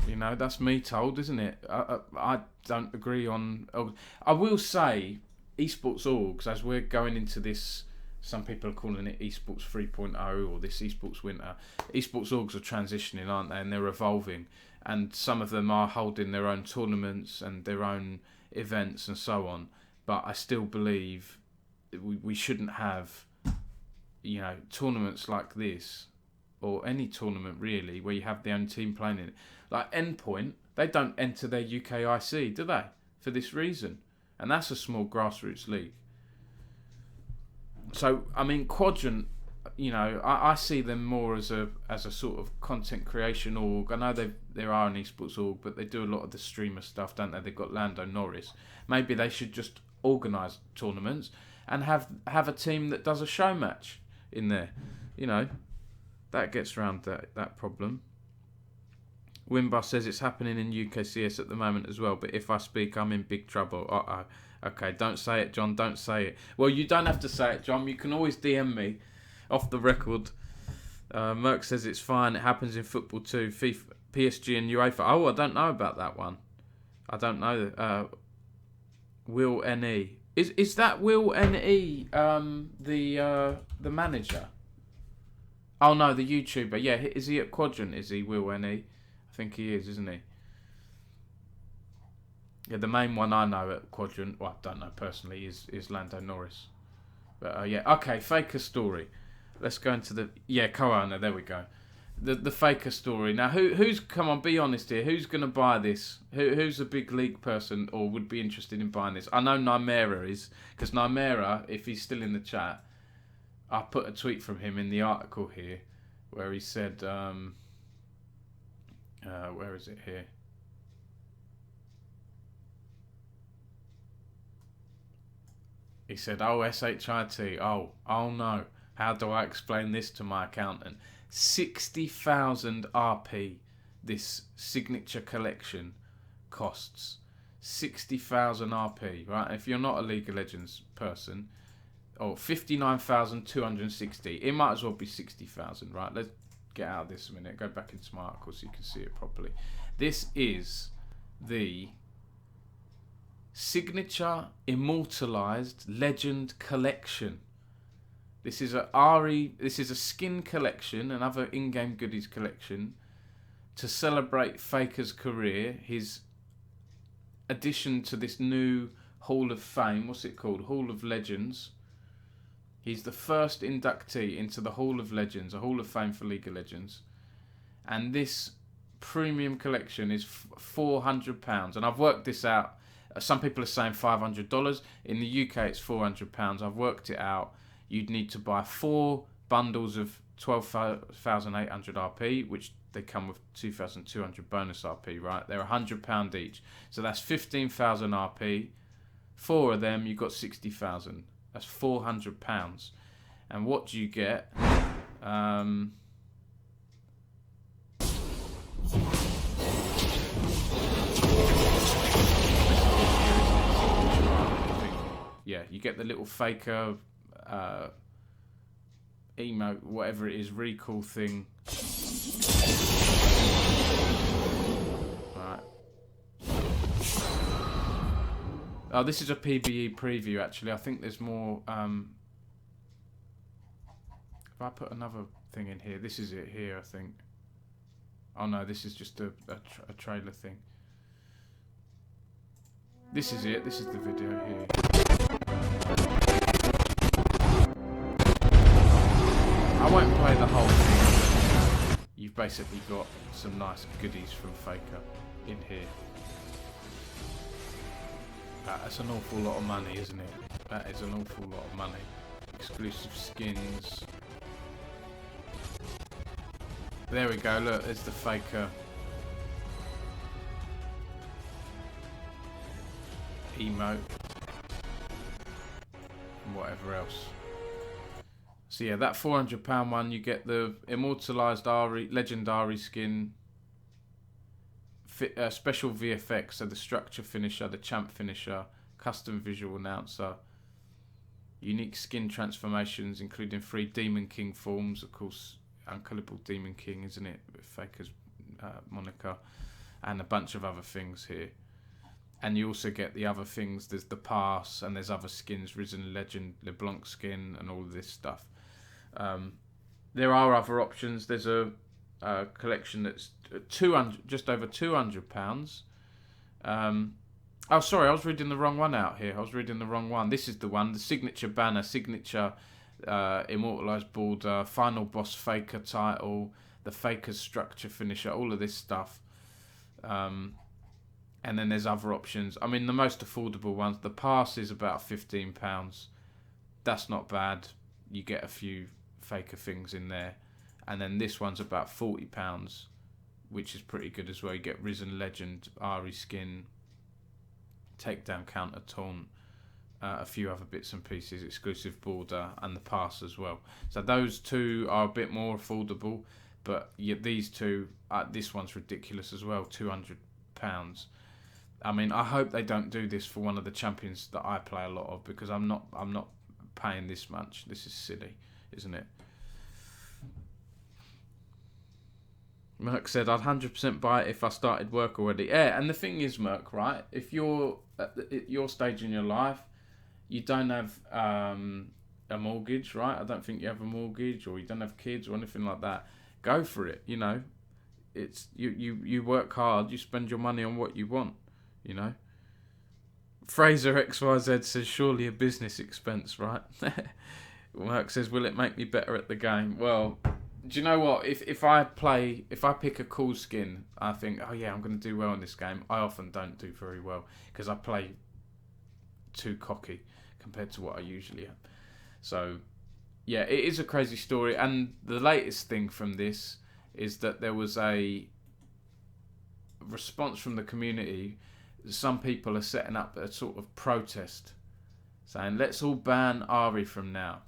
You know, that's me told, isn't it? I don't agree on... I will say, esports orgs, as we're going into this, some people are calling it esports 3.0 or this esports winter. Esports orgs are transitioning, aren't they? And they're evolving. And some of them are holding their own tournaments and their own events and so on. but I still believe we shouldn't have, tournaments like this, or any tournament really, where you have the only team playing in it. Like Endpoint, they don't enter their UKIC, do they? For this reason. And that's a small grassroots league. So, I mean, Quadrant, I see them more as a sort of content creation org. I know there are an esports org, but they do a lot of the streamer stuff, don't they? They've got Lando Norris. Maybe they should just organise tournaments and have a team that does a show match in there. That gets around that problem. Wimbar says it's happening in UKCS at the moment as well, but if I speak, I'm in big trouble. Uh-oh. Okay, don't say it, John, don't say it. Well, you don't have to say it, John. You can always DM me off the record. Merck says it's fine. It happens in football too. FIFA, PSG and UEFA. Oh, I don't know about that one. I don't know. Will NE. Is that Will NE the manager? Oh no, the YouTuber. Yeah, is he at Quadrant? Is he Will NE? I think he is, isn't he? Yeah, the main one I know at Quadrant, well, I don't know personally, is Lando Norris. But yeah, okay, Faker story. Let's go into the Corona. There we go. The Faker story. Now, who's come on? Be honest here. Who's gonna buy this? Who's a big league person or would be interested in buying this? I know Nymera is, because Nymera, if he's still in the chat, I put a tweet from him in the article here, where he said, where is it here? He said, oh, SHIT, oh no, how do I explain this to my accountant? 60,000 RP this signature collection costs. 60,000 RP, right? If you're not a League of Legends person, 59,260. It might as well be 60,000, right? Let's get out of this a minute. Go back into my article so you can see it properly. This is the signature immortalized legend collection. This is a skin collection, another in-game goodies collection to celebrate Faker's career, his addition to this new Hall of Fame. What's it called? Hall of Legends. He's the first inductee into the Hall of Legends, a Hall of Fame for League of Legends. And this premium collection is £400. And I've worked this out. Some people are saying $500. In the UK, it's £400. I've worked it out. You'd need to buy 4 bundles of 12,800 RP, which they come with 2,200 bonus RP, right? They're £100 each. So that's 15,000 RP. 4 of them, you've got 60,000. That's £400. And what do you get? Yeah, you get the little Faker emote, whatever it is, recall thing. Right. Oh, this is a PBE preview, actually. I think there's more. If I put another thing in here, this is it here, I think. Oh no, this is just a trailer thing. This is it. This is the video here. I won't play the whole thing. You've basically got some nice goodies from Faker in here. That's an awful lot of money, isn't it? That is an awful lot of money. Exclusive skins. There we go, look, there's the Faker emote and whatever else. So yeah, that £400 one, you get the immortalised legendary skin, special VFX, so the structure finisher, the champ finisher, custom visual announcer, unique skin transformations including 3 Demon King forms, of course, unkillable Demon King, isn't it, with Faker's moniker, and a bunch of other things here. And you also get the other things, there's the pass, and there's other skins, Risen Legend, LeBlanc skin, and all of this stuff. There are other options. There's a collection that's just over £200. Oh, sorry, I was reading the wrong one out here. I was reading the wrong one. This is the one. The signature banner, signature immortalised border, final boss Faker title, the Faker's structure finisher, all of this stuff. And then there's other options. I mean, the most affordable ones, the pass is about £15. That's not bad. You get a few Faker things in there. And then this one's about £40, which is pretty good as well. You get Risen Legend, Ari skin, takedown counter taunt, a few other bits and pieces, exclusive border, and the pass as well. So those two are a bit more affordable, but these two, this one's ridiculous as well, £200. I mean, I hope they don't do this for one of the champions that I play a lot of, because I'm not paying this much. This is silly, isn't it? Merc said, I'd 100% buy it if I started work already. Yeah, and the thing is, Merc, right? If you're at your stage in your life, you don't have a mortgage, right? I don't think you have a mortgage, or you don't have kids or anything like that. Go for it, you know. It's you work hard, you spend your money on what you want, you know. Fraser XYZ says, surely a business expense, right? Merc says, will it make me better at the game? Well, do you know what? If I pick a cool skin, I think, oh yeah, I'm going to do well in this game. I often don't do very well because I play too cocky compared to what I usually am. So, yeah, it is a crazy story. And the latest thing from this is that there was a response from the community. Some people are setting up a sort of protest saying, let's all ban Ari from now.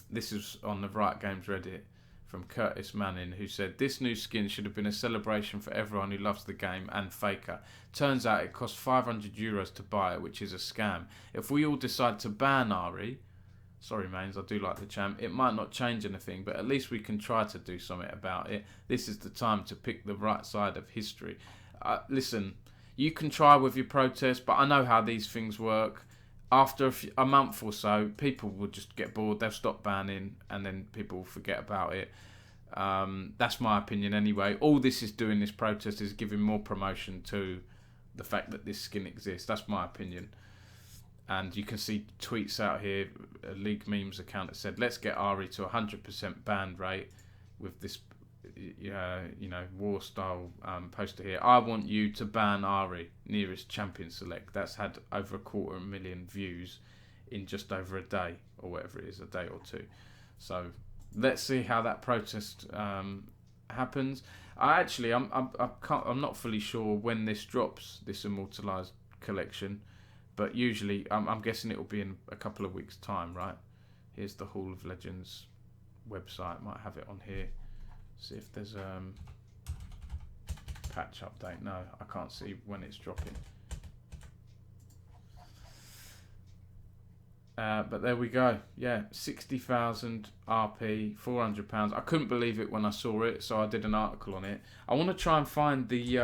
This is on the Riot Games Reddit from Curtis Manning, who said, this new skin should have been a celebration for everyone who loves the game and Faker. Turns out it costs €500 to buy it, which is a scam. If we all decide to ban Ari, sorry mains, I do like the champ, it might not change anything, but at least we can try to do something about it. This is the time to pick the right side of history. Listen, you can try with your protest, but I know how these things work. After a month or so, people will just get bored. They'll stop banning, and then people will forget about it. That's my opinion anyway. All this is doing, this protest, is giving more promotion to the fact that this skin exists. That's my opinion. And you can see tweets out here, a League Memes account that said, let's get Ari to 100% ban rate with this war style poster here. I want you to ban Ari, nearest champion select. That's had over 250,000 views in just over a day, or whatever it is, a day or two. So let's see how that protest happens. I'm not fully sure when this drops, this Immortalised collection, but usually I'm guessing it will be in a couple of weeks' time, right? Here's the Hall of Legends website. Might have it on here. See if there's patch update. No, I can't see when it's dropping. But there we go. Yeah, 60,000 RP, £400. I couldn't believe it when I saw it, so I did an article on it. I want to try and find the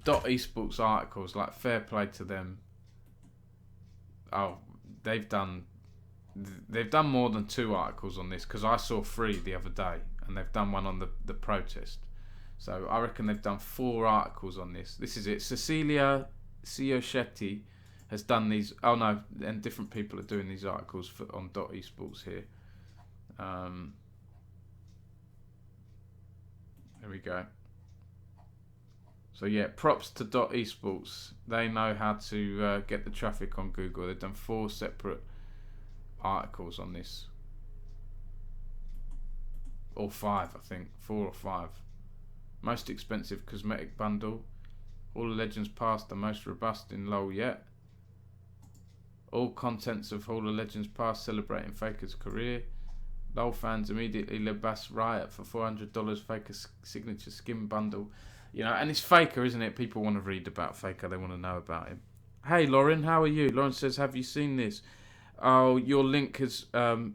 .esports articles. Like, fair play to them. Oh, they've done more than 2 articles on this, because I saw 3 the other day, and they've done one on the protest. So I reckon they've done 4 articles on this. This is it. Cecilia Ciochetti has done these. Oh no, and different people are doing these articles on .esports here. There we go. So yeah, props to .esports. They know how to get the traffic on Google. They've done 4 separate articles on this, or 5, I think, 4 or 5. Most expensive cosmetic bundle. All the Legends Pass, the most robust in LoL yet. All contents of Hall of Legends Pass celebrating Faker's career. LoL fans immediately Lebas Riot for $400 Faker's signature skin bundle. You know, and it's Faker, isn't it? People want to read about Faker. They want to know about him. Hey, Lauren, how are you? Lauren says, have you seen this? Oh, your link has...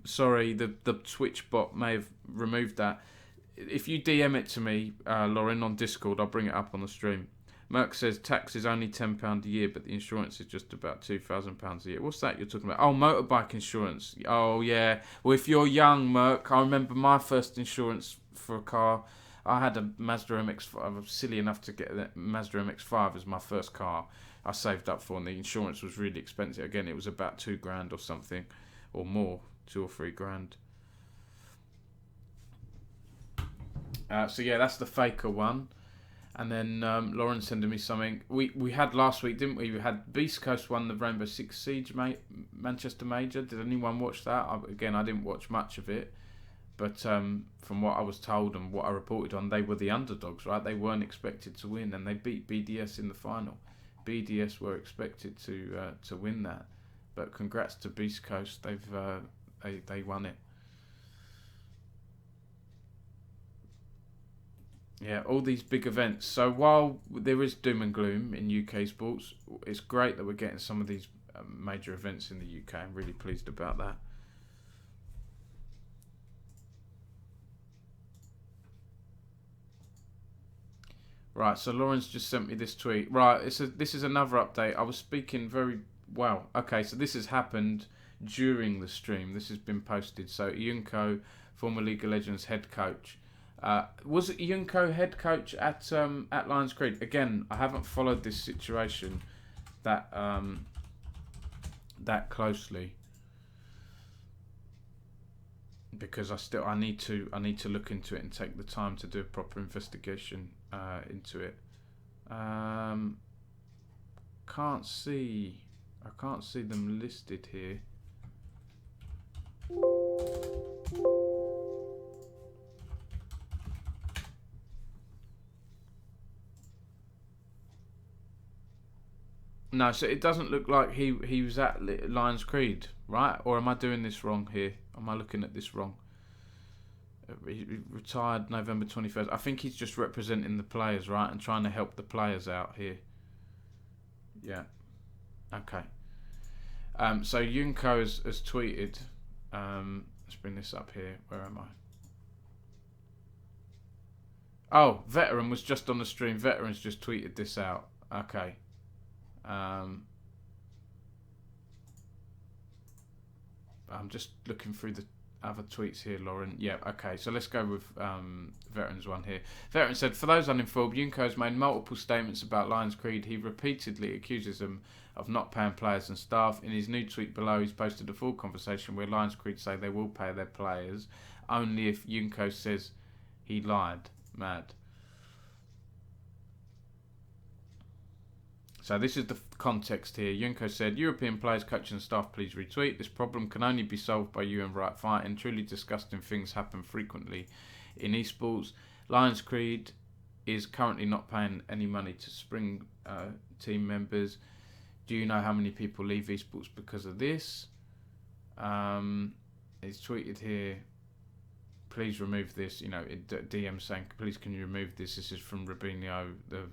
sorry, the Twitch bot may have removed that. If you DM it to me, Lauren, on Discord, I'll bring it up on the stream. Merc says tax is only £10 a year, but the insurance is just about £2,000 a year. What's that you're talking about? Oh, motorbike insurance. Oh, yeah. Well, if you're young, Merc, I remember my first insurance for a car. I had a Mazda MX-5. I was silly enough to get a Mazda MX-5 as my first car. I saved up for, and the insurance was really expensive. Again, it was about £2,000 or something, or more, £2 or £3,000. So yeah, that's the Faker one. And then Lauren sending me something. We had last week, didn't we? We had Beast Coast won the Rainbow Six Siege Manchester Major. Did anyone watch that? Again, I didn't watch much of it. But from what I was told and what I reported on, they were the underdogs, right? They weren't expected to win, and they beat BDS in the final. BDS were expected to win that. But congrats to Beast Coast. They won it. Yeah, all these big events. So while there is doom and gloom in UK sports, it's great that we're getting some of these major events in the UK. I'm really pleased about that. Right, so Lauren's just sent me this tweet. Right, this is another update. I was speaking very well. Okay, so this has happened during the stream. This has been posted. So Yunko, former League of Legends head coach. Was it Yunko head coach at Lions Creed? Again, I haven't followed this situation that closely because I need to look into it and take the time to do a proper investigation into it. Can't see them listed here. No, so it doesn't look like he was at Lions Creed, right? Or am I doing this wrong here? Am I looking at this wrong? He retired November 21st. I think he's just representing the players, right? And trying to help the players out here. Yeah. Okay. So Yunko has tweeted. Let's bring this up here. Where am I? Oh, Veteran was just on the stream. Veteran's just tweeted this out. Okay. I'm just looking through the other tweets here, Lauren. Yeah, okay, so let's go with Veteran's one here. Veteran said, for those uninformed, Yunko has made multiple statements about Lions Creed. He repeatedly accuses them of not paying players and staff. In his new tweet below, he's posted a full conversation where Lions Creed say they will pay their players, only if Yunko says he lied. Mad. So this is the context here. Yunko said, European players, coaches and staff, please retweet. This problem can only be solved by you and Right Fighting. Truly disgusting things happen frequently in esports. Lions Creed is currently not paying any money to Spring team members. Do you know how many people leave esports because of this? He's tweeted here, please remove this. You know, DM saying, please can you remove this? This is from Rubinho, the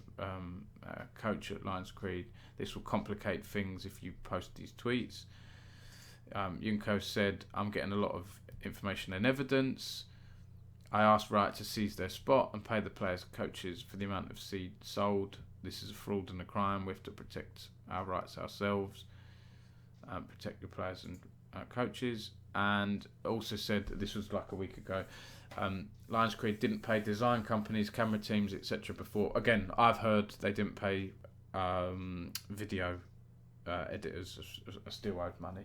coach at Lions Creed. This will complicate things if you post these tweets. Yunko said, I'm getting a lot of information and evidence. I asked Riot to seize their spot and pay the players and coaches for the amount of seed sold. This is a fraud and a crime. We have to protect our rights ourselves, protect the players and coaches. And also said that this was like a week ago. Lions Creed didn't pay design companies, camera teams, etc. before. Again, I've heard they didn't pay video editors are still owed money.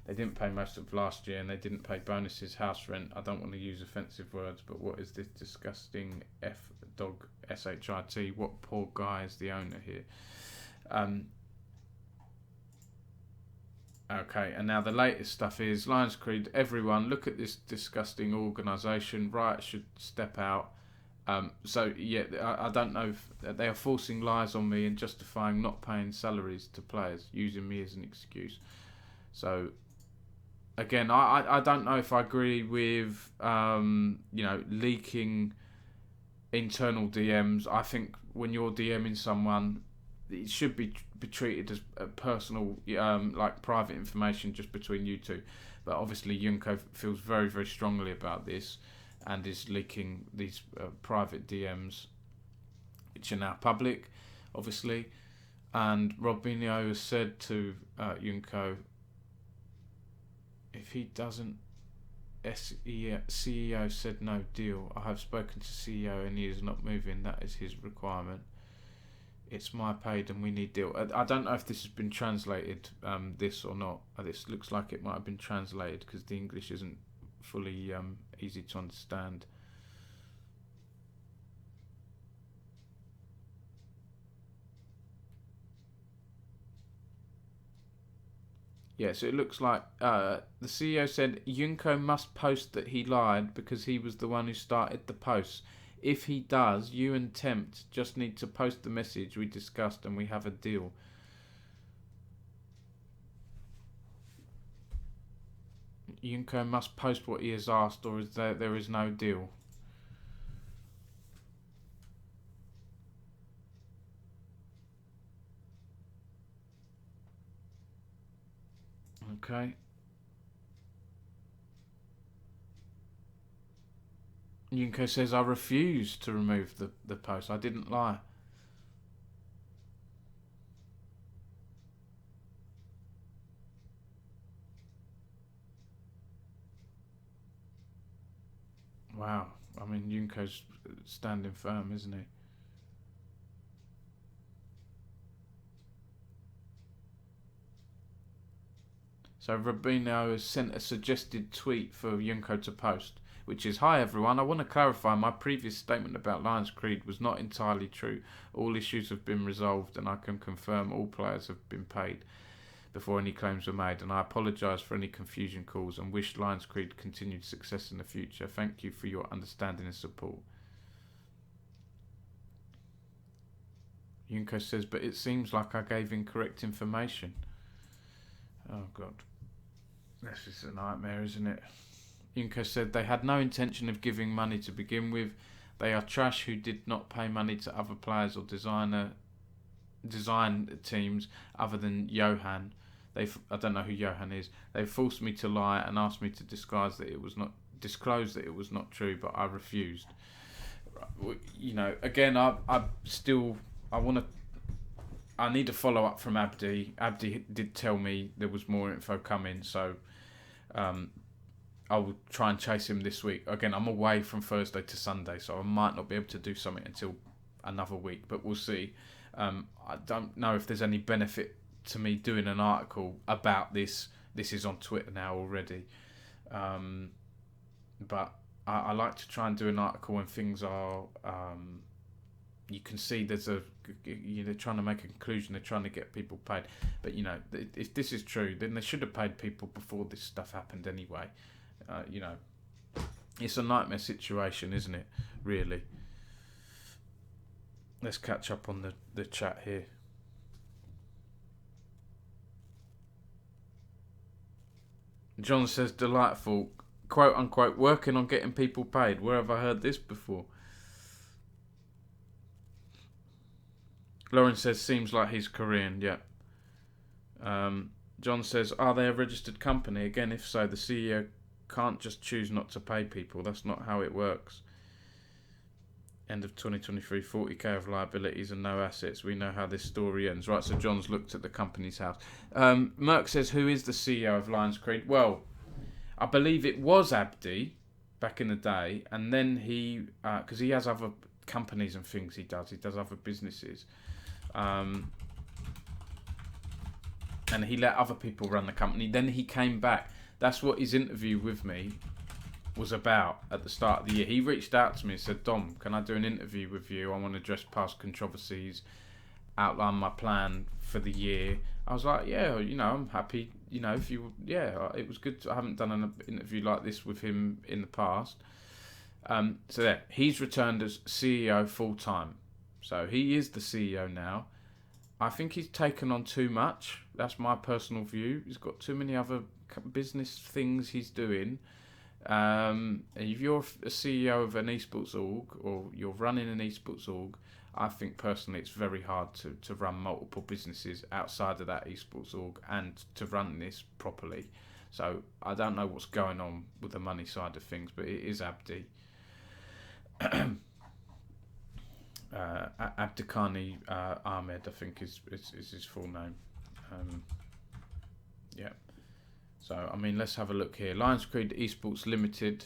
They didn't pay most of last year, and they didn't pay bonuses, house rent. I don't want to use offensive words, but what is this disgusting F-dog S-H-I-T? What poor guy is the owner here? Okay, and now the latest stuff is Lions Creed. Everyone, look at this disgusting organisation. Riot should step out. So yeah, I don't know if they are forcing lies on me and justifying not paying salaries to players, using me as an excuse. So again, I don't know if I agree with leaking internal DMs. I think when you're DMing someone, it should be treated as a personal, like private information just between you two. But obviously Yunko feels very, very strongly about this and is leaking these private DMs, which are now public, obviously. And Robinho has said to Yunko, if he doesn't CEO said no deal. I have spoken to CEO and he is not moving. That is his requirement. It's my paid and we need deal. I don't know if this has been translated, this or not. This looks like it might have been translated because the English isn't fully easy to understand. Yeah, so it looks like the CEO said Junko must post that he lied because he was the one who started the post. If he does, you and Tempt just need to post the message we discussed and we have a deal. Junko must post what he has asked or there is no deal. Okay. Junko says, I refuse to remove the post. I didn't lie. Wow. I mean, Junko's standing firm, isn't he? So Robinho has sent a suggested tweet for Junko to post, which is, hi everyone, I want to clarify my previous statement about Lions Creed was not entirely true. All issues have been resolved and I can confirm all players have been paid before any claims were made, and I apologise for any confusion caused and wish Lions Creed continued success in the future. Thank you for your understanding and support. Junko says, but it seems like I gave incorrect information. Oh God. This is a nightmare, isn't it? Junko said they had no intention of giving money to begin with. They are trash who did not pay money to other players or design teams other than Johan. I don't know who Johan is. They forced me to lie and asked me to disclose that it was not true, but I refused. You know, again, I need a follow up from Abdi. Abdi did tell me there was more info coming, so I will try and chase him this week. Again, I'm away from Thursday to Sunday, so I might not be able to do something until another week, but we'll see. I don't know if there's any benefit to me doing an article about this. This is on Twitter now already. But I like to try and do an article when things are... you can see they're trying to make a conclusion, they're trying to get people paid. But, if this is true, then they should have paid people before this stuff happened anyway. It's a nightmare situation, isn't it? Really. Let's catch up on the chat here. John says, delightful, quote unquote, working on getting people paid. Where have I heard this before? Lauren says, seems like he's Korean, yeah. John says, are they a registered company? Again, if so, the CEO can't just choose not to pay people. That's not how it works. End of 2023, 40k of liabilities and no assets. We know how this story ends. Right, so John's looked at the company's house. Merck says, who is the CEO of Lions Creed? Well, I believe it was Abdi back in the day. And then he, because he has other companies and things he does other businesses. And he let other people run the company. Then he came back. That's what his interview with me was about at the start of the year. He reached out to me and said, Dom, can I do an interview with you? I want to address past controversies, outline my plan for the year. I was like, yeah, I'm happy. If you, it was good. I haven't done an interview like this with him in the past. So there, he's returned as CEO full time. So he is the CEO now. I think he's taken on too much. That's my personal view. He's got too many other business things he's doing. If you're a CEO of an esports org or you're running an esports org, I think personally it's very hard to run multiple businesses outside of that esports org and to run this properly. So I don't know what's going on with the money side of things, but it is Abdi. Abdikhani Ahmed, I think is his full name. Yeah. So, I mean, let's have a look here. Lions Creed Esports Limited.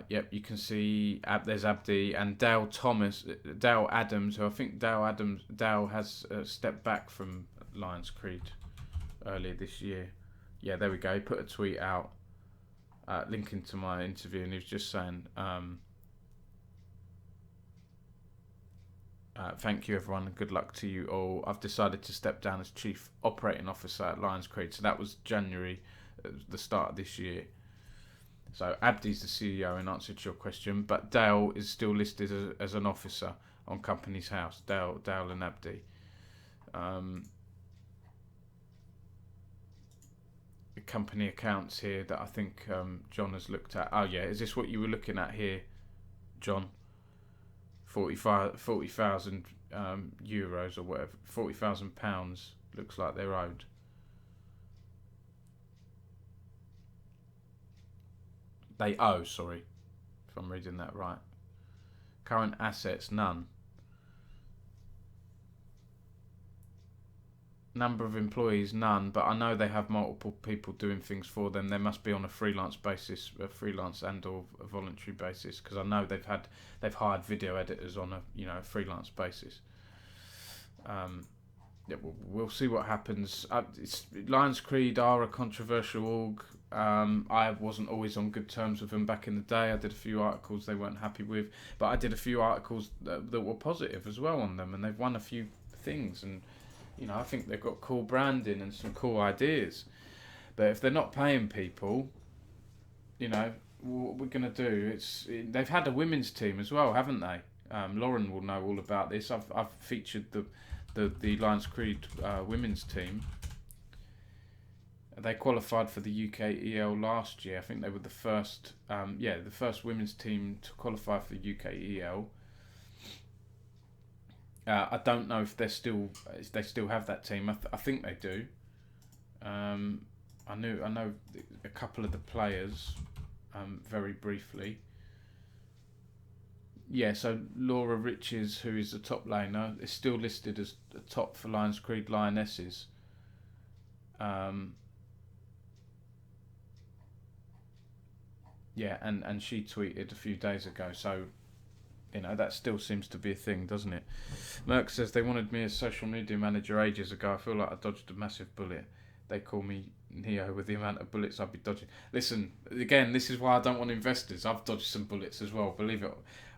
Yep, you can see there's Abdi and Dale Adams, who I think Dale has stepped back from Lions Creed earlier this year. Yeah, there we go. He put a tweet out linking to my interview, and he was just saying, thank you everyone and good luck to you all. I've decided to step down as Chief Operating Officer at Lions Creed. So that was January, the start of this year. So Abdi's the CEO in answer to your question, but Dale is still listed as an officer on Company's House. Dale and Abdi. The company accounts here that I think John has looked at. Oh yeah, is this what you were looking at here, John? 40,000 euros or whatever, £40,000 looks like they're owed. They owe, sorry, if I'm reading that right. Current assets, none. Number of employees, none, but I know they have multiple people doing things for them. They must be on a freelance basis, a freelance and or a voluntary basis, because I know they've hired video editors on a freelance basis. Yeah, we'll see what happens. Lions Creed are a controversial org. I wasn't always on good terms with them back in the day. I did a few articles they weren't happy with, but I did a few articles that were positive as well on them, and they've won a few things, and I think they've got cool branding and some cool ideas. But if they're not paying people, what we're going to do, they've had a women's team as well, haven't they? Lauren will know all about this. I've featured the Lions Creed women's team. They qualified for the UK EL last year. I think they were the first women's team to qualify for the UK EL. I don't know if they still have that team. I think they do. I know a couple of the players very briefly. Yeah, so Laura Riches, who is the top laner, is still listed as the top for Lions Creed Lionesses. Yeah, and she tweeted a few days ago, so that still seems to be a thing, doesn't it? Merck says they wanted me as social media manager ages ago. I feel like I dodged a massive bullet. They call me Neo with the amount of bullets I'd be dodging. Listen, again, this is why I don't want investors. I've dodged some bullets as well, believe it.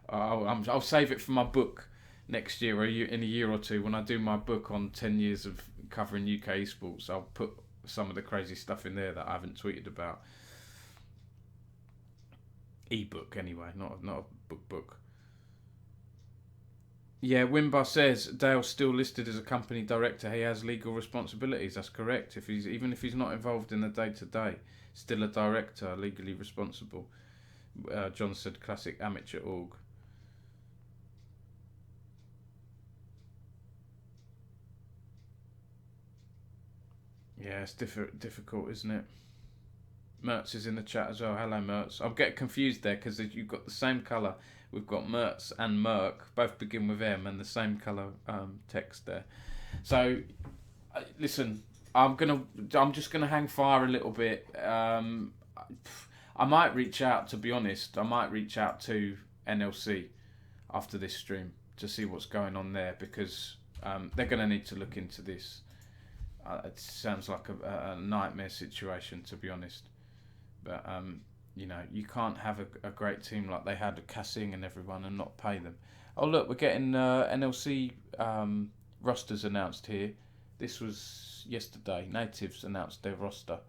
I'll save it for my book next year, or in a year or two, when I do my book on 10 years of covering UK esports. I'll put some of the crazy stuff in there that I haven't tweeted about. E-book anyway, not a book. Yeah, Wimbar says Dale's still listed as a company director. He has legal responsibilities. That's correct. Even if he's not involved in the day-to-day, still a director, legally responsible. John said classic amateur org. Yeah, it's difficult, isn't it? Mertz is in the chat as well. Hello, Mertz. I'm getting confused there because you've got the same colour. We've got Mertz and Merck, both begin with M, and the same colour text there. So, listen, I'm just gonna hang fire a little bit. I might reach out, to be honest. I might reach out to NLC after this stream to see what's going on there, because they're going to need to look into this. It sounds like a nightmare situation, to be honest. But you can't have a great team like they had, Cassing and everyone, and not pay them. Oh look, we're getting NLC rosters announced here. This was yesterday. Natives announced their roster.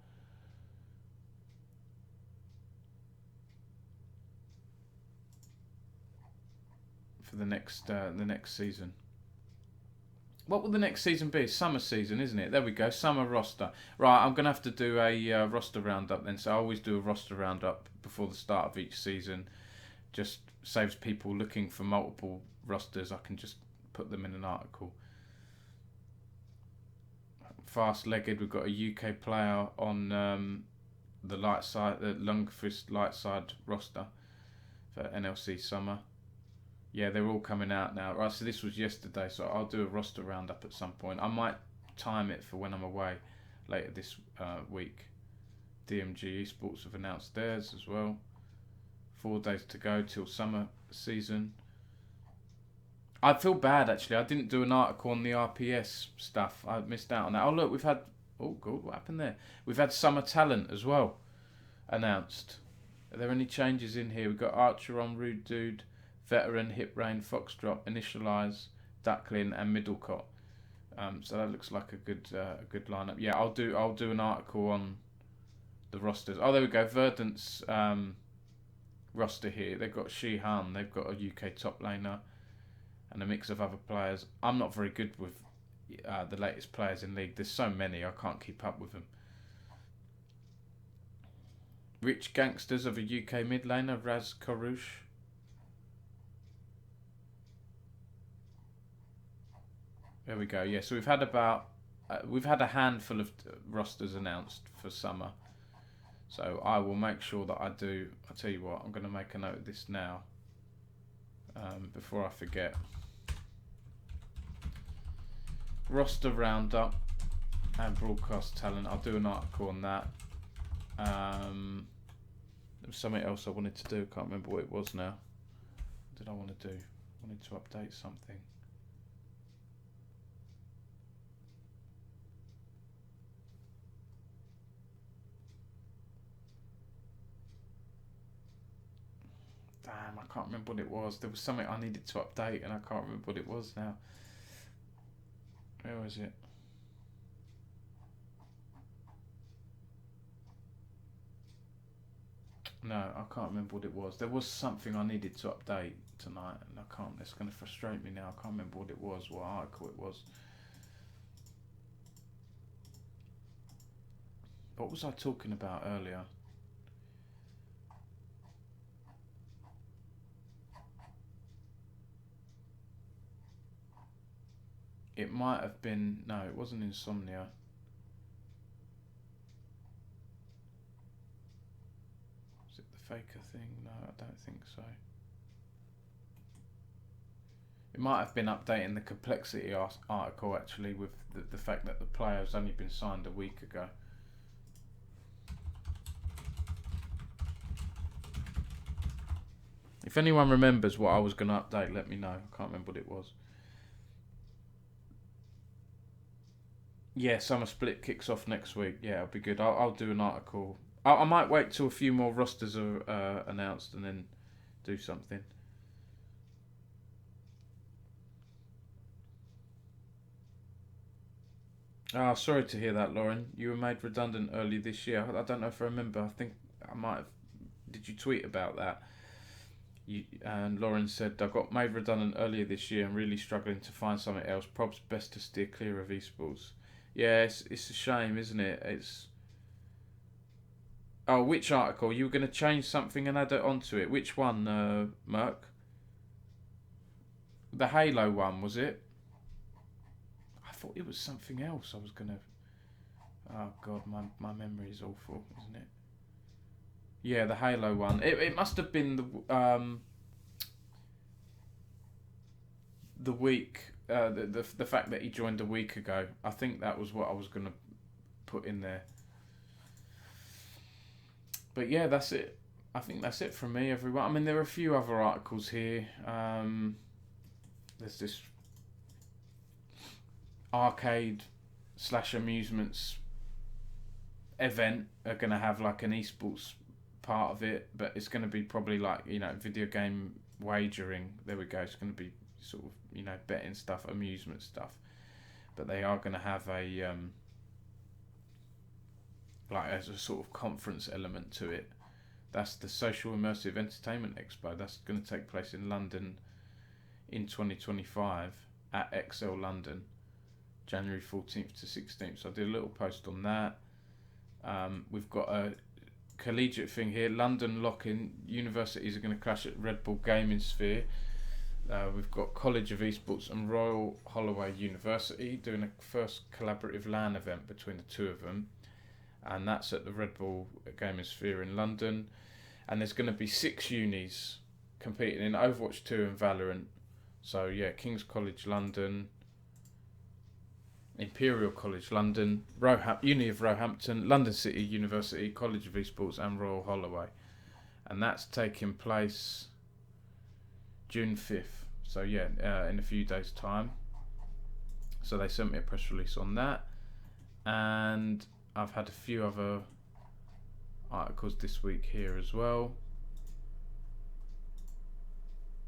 For the next season. What will the next season be? Summer season, isn't it? There we go, summer roster. Right, I'm going to have to do a roster roundup then. So I always do a roster roundup before the start of each season. Just saves people looking for multiple rosters. I can just put them in an article. Fast-legged, we've got a UK player on the light side, the Lungfist light side roster for NLC summer. Yeah, they're all coming out now. Right, so this was yesterday, so I'll do a roster roundup at some point. I might time it for when I'm away. later this week. DMG Esports have announced theirs as well. 4 days to go till summer season. I feel bad actually. I didn't do an article on the RPS stuff. I missed out on that. Oh look, we've had. Oh god, what happened there? We've had Summer Talent as well announced. Are there any changes in here? We've got Archeron, Rude Dude, Veteran, Hip Rain, Foxtrot, Initialize, Duckling, and Middlecott. So that looks like a good lineup. Yeah, I'll do an article on the rosters. Oh, there we go. Verdant's roster here. They've got Shihan. They've got a UK top laner and a mix of other players. I'm not very good with the latest players in League. There's so many, I can't keep up with them. Rich Gangsters of a UK mid laner, Raz Karouche. There we go. Yeah, so we've had a handful of rosters announced for summer. So I will make sure that I do. I'll tell you what, I'm going to make a note of this now before I forget. Roster roundup and broadcast talent. I'll do an article on that. There was something else I wanted to do. Can't remember what it was now. What did I want to do? I wanted to update something. Damn, I can't remember what it was. There was something I needed to update and I can't remember what it was now. Where was it? No, I can't remember what it was. There was something I needed to update tonight and I can't. It's going to frustrate me now. I can't remember what it was, what article it was. What was I talking about earlier? It might have been... No, it wasn't Insomnia. Was it the Faker thing? No, I don't think so. It might have been updating the complexity article, actually, with the fact that the player's only been signed a week ago. If anyone remembers what I was going to update, let me know. I can't remember what it was. Yeah, Summer Split kicks off next week. Yeah, it'll be good. I'll do an article. I might wait till a few more rosters are announced and then do something. Ah, sorry to hear that, Lauren. You were made redundant early this year. I don't know if I remember. I think I might have. Did you tweet about that? And Lauren said, I got made redundant earlier this year and really struggling to find something else. Probs best to steer clear of esports. Yeah, it's a shame, isn't it? It's... Oh, which article? You were going to change something and add it onto it. Which one, Merc? The Halo one, was it? I thought it was something else I was going to... Oh, God, my memory is awful, isn't it? Yeah, the Halo one. It must have been the week... the fact that he joined a week ago. I think that was what I was going to put in there. But yeah, that's it. I think that's it from me, everyone. I mean, there are a few other articles here. There's this arcade/amusements event are going to have like an esports part of it, but it's going to be probably like, you know, video game wagering. There we go. It's going to be sort of, you know, betting stuff, amusement stuff, but they are going to have a like as a sort of conference element to it. That's the Social Immersive Entertainment Expo. That's going to take place in London in 2025 at XL London, January 14th to 16th. So I did a little post on that. We've got a collegiate thing here. London lock-in. Universities are going to clash at Red Bull Gaming Sphere. We've got College of Esports and Royal Holloway University doing a first collaborative LAN event between the two of them, and that's at the Red Bull Gaming Sphere in London. And there's going to be 6 unis competing in Overwatch 2 and Valorant. So yeah, King's College London, Imperial College London, Uni of Roehampton, London City University, College of Esports, and Royal Holloway. And that's taking place June 5th. So yeah, in a few days' time. So they sent me a press release on that. And I've had a few other articles this week here as well.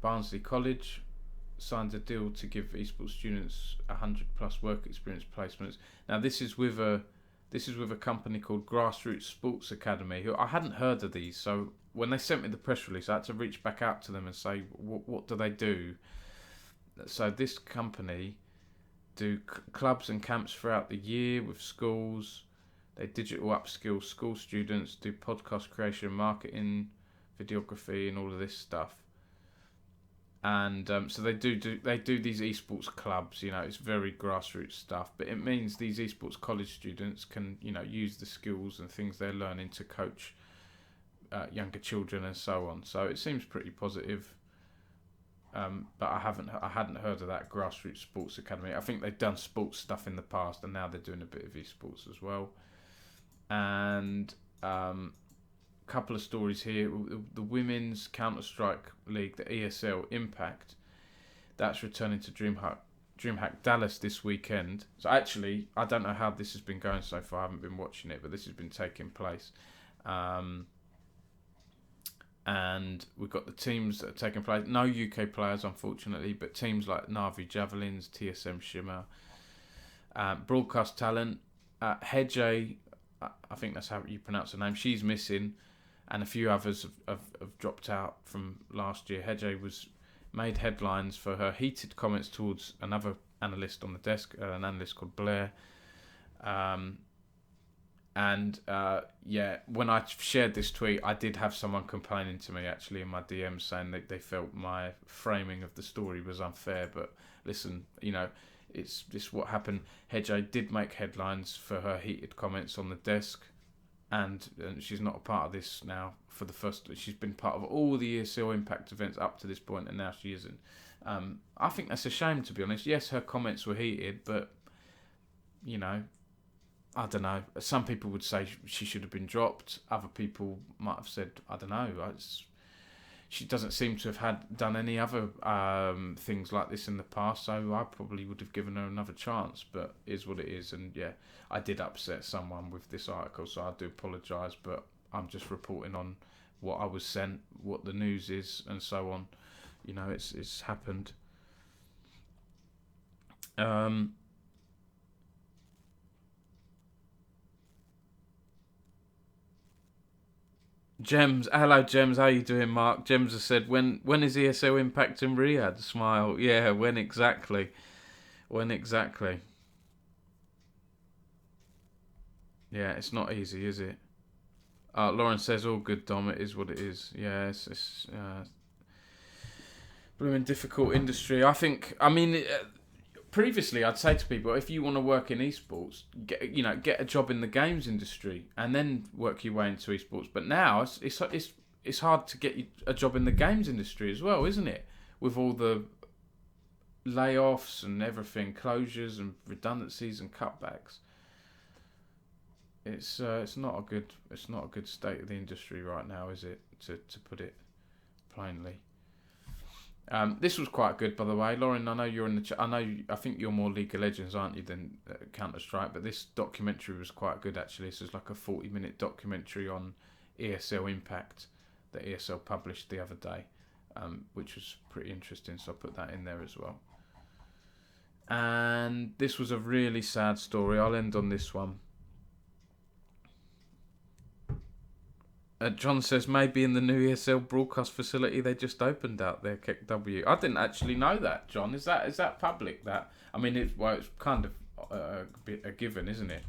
Barnsley College signed a deal to give esports students 100+ work experience placements. Now this is with a company called Grassroots Sports Academy, who I hadn't heard of these. So when they sent me the press release, I had to reach back out to them and say, what do they do? So this company do clubs and camps throughout the year with schools. They digital upskill school students, do podcast creation, marketing, videography, and all of this stuff. And so they do these esports clubs. You know, it's very grassroots stuff, but it means these esports college students can, you know, use the skills and things they're learning to coach younger children and so on. So it seems pretty positive. But I hadn't heard of that Grassroots Sports Academy. I think they've done sports stuff in the past, and now they're doing a bit of esports as well. And couple of stories here. The Women's Counter-Strike League, the ESL Impact, that's returning to DreamHack Dallas this weekend. So actually, I don't know how this has been going so far. I haven't been watching it, but this has been taking place. And we've got the teams that are taking place. No UK players, unfortunately, but teams like Na'Vi Javelins, TSM Shimmer, broadcast talent, Hedge, I think that's how you pronounce her name. She's missing, and a few others have dropped out from last year. Hedge made headlines for her heated comments towards another analyst on the desk, an analyst called Blair. When I shared this tweet, I did have someone complaining to me actually in my DMs saying that they felt my framing of the story was unfair. But listen, you know, it's just what happened. Hedge did make headlines for her heated comments on the desk, and she's not a part of this now. She's been part of all the ESL Impact events up to this point, and now she isn't. I think that's a shame, to be honest. Yes, her comments were heated, but you know, I don't know. Some people would say she should have been dropped. Other people might have said, I don't know. She doesn't seem to have done any other things like this in the past, so I probably would have given her another chance, but it is what it is. And yeah, I did upset someone with this article, so I do apologise, but I'm just reporting on what I was sent, what the news is, and so on. You know, it's happened. Gems, hello Gems, how you doing, Mark? Gems has said, when is ESL Impact in Riyadh? Smile. Yeah, when exactly? Yeah, it's not easy, is it? Lauren says, all good, Dom, it is what it is. Yeah, it's blooming difficult industry. Previously, I'd say to people, if you want to work in esports, get a job in the games industry and then work your way into esports. But now it's hard to get a job in the games industry as well, isn't it? With all the layoffs and everything, closures and redundancies and cutbacks. It's not a good state of the industry right now, is it? To put it plainly. This was quite good, by the way, Lauren. I know you're in the chat. I think you're more League of Legends, aren't you, than Counter-Strike? But this documentary was quite good, actually. This was like a 40-minute documentary on ESL Impact that ESL published the other day, which was pretty interesting. So I put that in there as well. And this was a really sad story. I'll end on this one. John says maybe in the new ESL broadcast facility they just opened out there, KW. I didn't actually know that, John. Is that public? That, I mean, it's kind of a given, isn't it?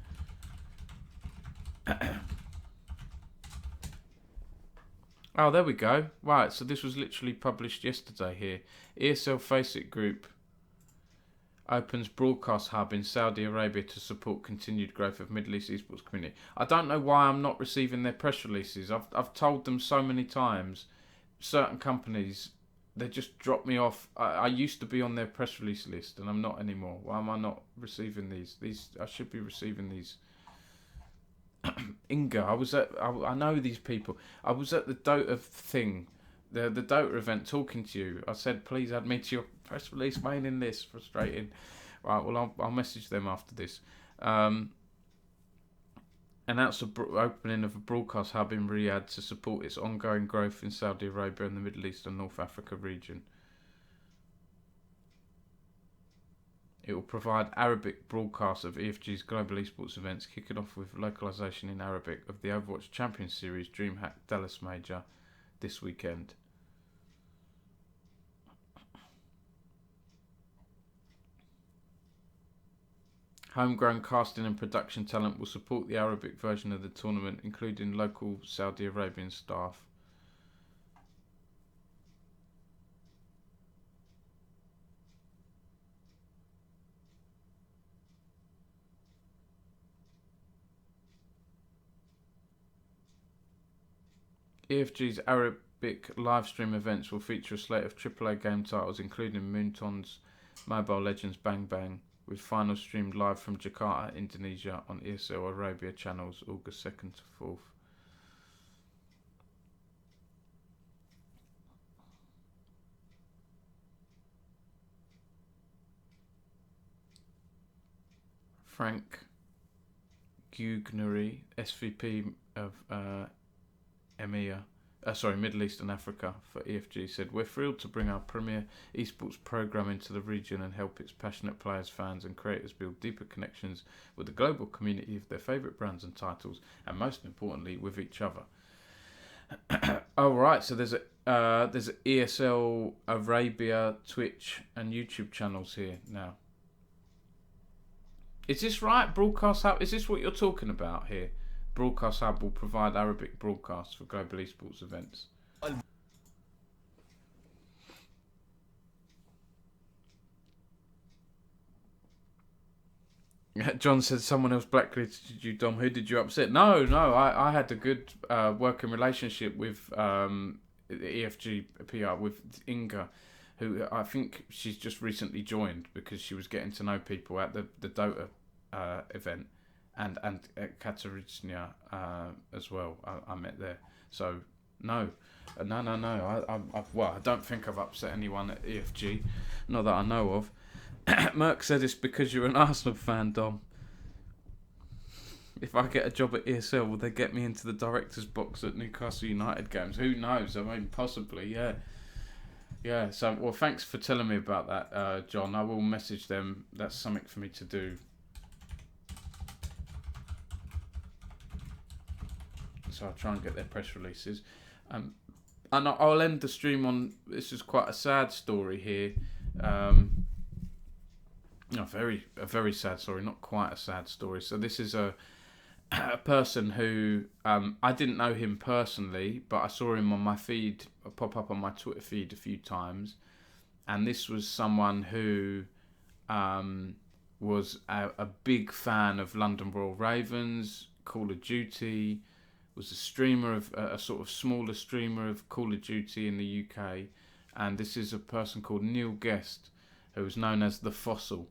Oh, there we go. Right, so this was literally published yesterday here. ESL Faceit Group opens broadcast hub in Saudi Arabia to support continued growth of Middle East esports community. I don't know why I'm not receiving their press releases. I've told them so many times. Certain companies they just dropped me off. I used to be on their press release list, and I'm not anymore. Why am I not receiving these? I should be receiving these. Inga, I know these people. I was at the Dota thing, the Dota event, talking to you. I said, please add me to your press release mailing list. Frustrating. Right, well, I'll message them after this. Announced the opening of a broadcast hub in Riyadh to support its ongoing growth in Saudi Arabia and the Middle East and North Africa region. It will provide Arabic broadcasts of EFG's global esports events, kicking off with localization in Arabic of the Overwatch Champions Series DreamHack Dallas Major this weekend. Homegrown casting and production talent will support the Arabic version of the tournament, including local Saudi Arabian staff. EFG's Arabic livestream events will feature a slate of AAA game titles, including Moonton's Mobile Legends Bang Bang, with final streamed live from Jakarta, Indonesia on ESL Arabia channels August 2nd to 4th. Frank Gugnery, SVP of Middle East and Africa for EFG, said, "We're thrilled to bring our premier esports program into the region and help its passionate players, fans and creators build deeper connections with the global community of their favourite brands and titles, and most importantly with each other." Oh right, so there's ESL Arabia Twitch and YouTube channels here now. Is this right? Broadcast Hub, is this what you're talking about here? Broadcast Hub will provide Arabic broadcasts for global esports events. John said someone else blacklisted you, Dom. Who did you upset? No, I had a good working relationship with the EFG PR with Inga, who I think she's just recently joined because she was getting to know people at the Dota event. And at Katarzyna as well, I met there. So no. I don't think I've upset anyone at EFG, not that I know of. Merck said it's because you're an Arsenal fan, Dom. If I get a job at ESL, will they get me into the director's box at Newcastle United games? Who knows? I mean, possibly, yeah. Yeah. So, well, thanks for telling me about that, John. I will message them. That's something for me to do. So I'll try and get their press releases. And I'll end the stream on, this is quite a sad story here. A very sad story, not quite a sad story. So this is a person who, I didn't know him personally, but I saw him on my feed, pop up on my Twitter feed a few times. And this was someone who was a big fan of London Royal Ravens, Call of Duty, was a streamer of a sort of smaller streamer of Call of Duty in the UK, and this is a person called Neil Guest, who is known as the Fossil.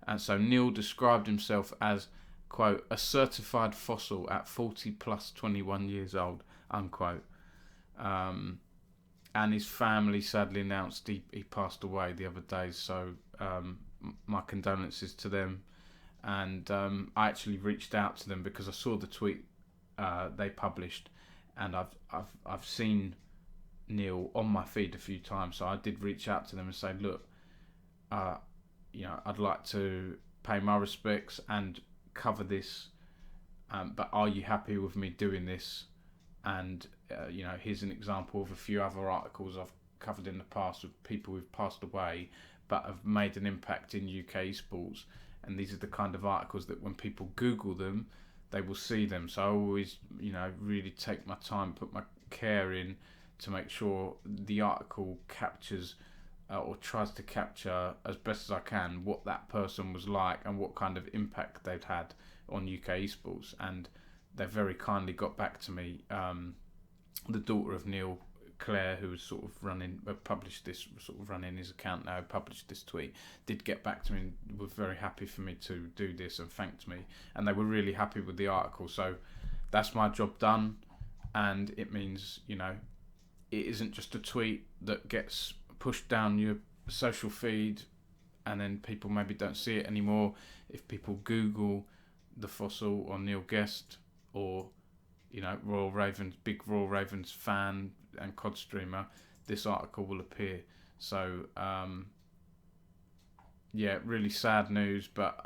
And so Neil described himself as, quote, a certified fossil at 40 plus 21 years old, unquote. And his family sadly announced he passed away the other day, so my condolences to them. And I actually reached out to them because I saw the tweet they published, and I've seen Neil on my feed a few times, so I did reach out to them and say, look, I'd like to pay my respects and cover this, but are you happy with me doing this? And here's an example of a few other articles I've covered in the past with people who've passed away but have made an impact in UK sports, and these are the kind of articles that when people Google them, they will see them. So I always, really take my time, put my care in to make sure the article captures or tries to capture as best as I can what that person was like and what kind of impact they'd had on UK esports. And they very kindly got back to me. The daughter of Neil Claire, who was sort of running his account now, published this tweet, did get back to me and were very happy for me to do this and thanked me, and they were really happy with the article. So that's my job done, and it means, you know, it isn't just a tweet that gets pushed down your social feed and then people maybe don't see it anymore. If people Google the Fossil or Neil Guest or, you know, big Royal Ravens fan and COD streamer, this article will appear. So yeah, really sad news, but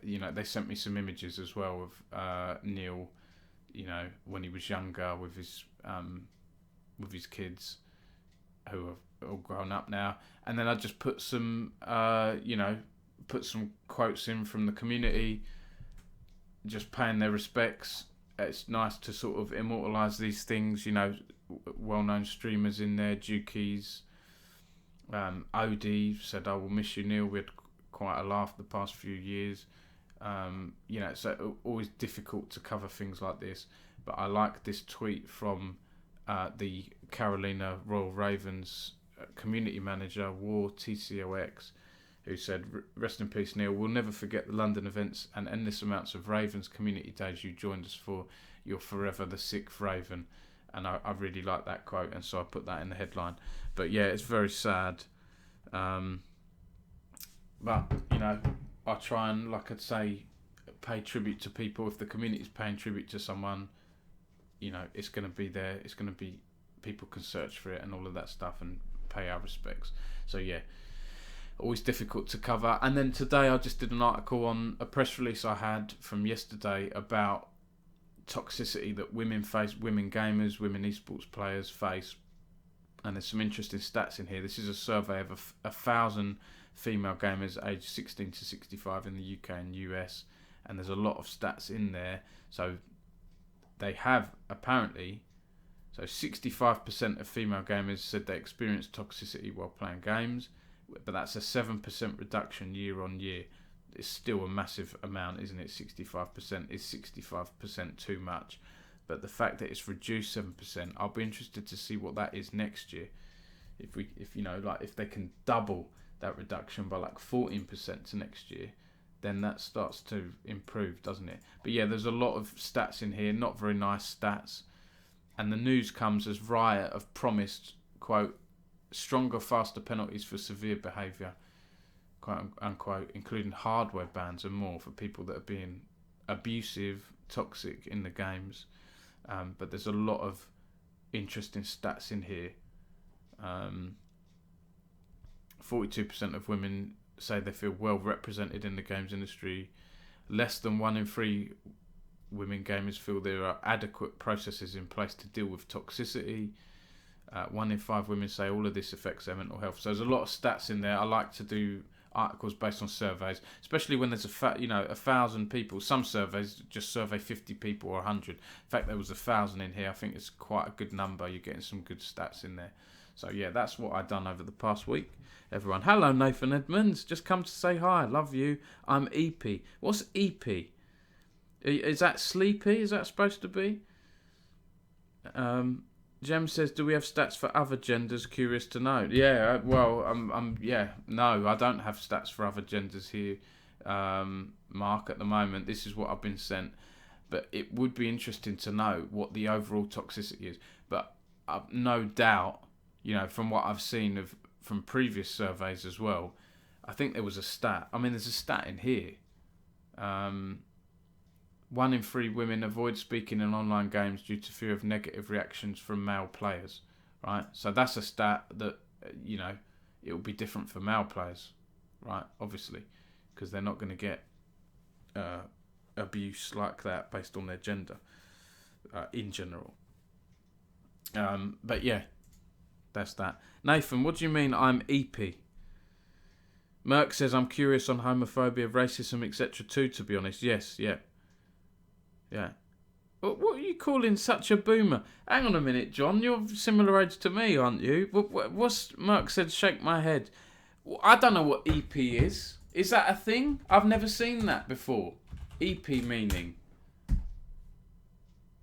they sent me some images as well of Neil, you know, when he was younger with his kids who have all grown up now, and then I just put some quotes in from the community, just paying their respects. It's nice to sort of immortalise these things, you know, well-known streamers in there. Jukies, Odie said, "I will miss you, Neil. We had quite a laugh the past few years." You know, so always difficult to cover things like this, but I like this tweet from the Carolina Royal Ravens community manager, War TCOX, who said, "Rest in peace, Neil. We'll never forget the London events and endless amounts of Ravens community days you joined us for. You're forever the sixth Raven." And I really like that quote, and so I put that in the headline. But yeah, it's very sad. But, you know, I try and, like I'd say, pay tribute to people. If the community's paying tribute to someone, you know, it's going to be there. It's going to be, people can search for it and all of that stuff and pay our respects. So yeah, always difficult to cover. And then today I just did an article on a press release I had from yesterday about toxicity that women face, women gamers, women esports players face. And there's some interesting stats in here. This is a survey of 1,000 female gamers aged 16 to 65 in the UK and US, and there's a lot of stats in there. So they have apparently, so 65% of female gamers said they experienced toxicity while playing games, but that's a 7% reduction year on year. It's still a massive amount, isn't it? 65% is 65% too much, but the fact that it's reduced 7%, I'll be interested to see what that is next year. If you know, like if they can double that reduction by like 14% to next year, then that starts to improve, doesn't it? But yeah, there's a lot of stats in here, not very nice stats. And the news comes as Riot have promised, quote, stronger, faster penalties for severe behaviour, quote unquote, including hardware bans and more for people that are being abusive, toxic in the games. But there's a lot of interesting stats in here. 42% of women say they feel well represented in the games industry. Less than 1 in 3 women gamers feel there are adequate processes in place to deal with toxicity. 1 in 5 women say all of this affects their mental health. So there's a lot of stats in there. I like to do articles based on surveys, especially when there's 1,000 people. Some surveys just survey 50 people or 100. In fact, there was 1,000 in here. I think it's quite a good number. You're getting some good stats in there. So yeah, that's what I've done over the past week. Everyone, hello Nathan Edmonds. Just come to say hi. Love you. I'm EP. What's EP? Is that sleepy? Is that supposed to be? Jem says, do we have stats for other genders? Curious to know. Yeah, well, no, I don't have stats for other genders here, Mark, at the moment. This is what I've been sent. But it would be interesting to know what the overall toxicity is. But no doubt, you know, from what I've seen from previous surveys as well, I think there was a stat. I mean, there's a stat in here. 1 in 3 women avoid speaking in online games due to fear of negative reactions from male players, right? So that's a stat that, you know, it will be different for male players, right? Obviously, because they're not going to get abuse like that based on their gender in general. But yeah, that's that. Nathan, what do you mean I'm EP? Merck says, I'm curious on homophobia, racism, etc. too, to be honest. Yes, yeah. Yeah. What are you calling such a boomer? Hang on a minute, John. You're similar age to me, aren't you? What's Merck said, shake my head. I don't know what EP is. Is that a thing? I've never seen that before. EP meaning.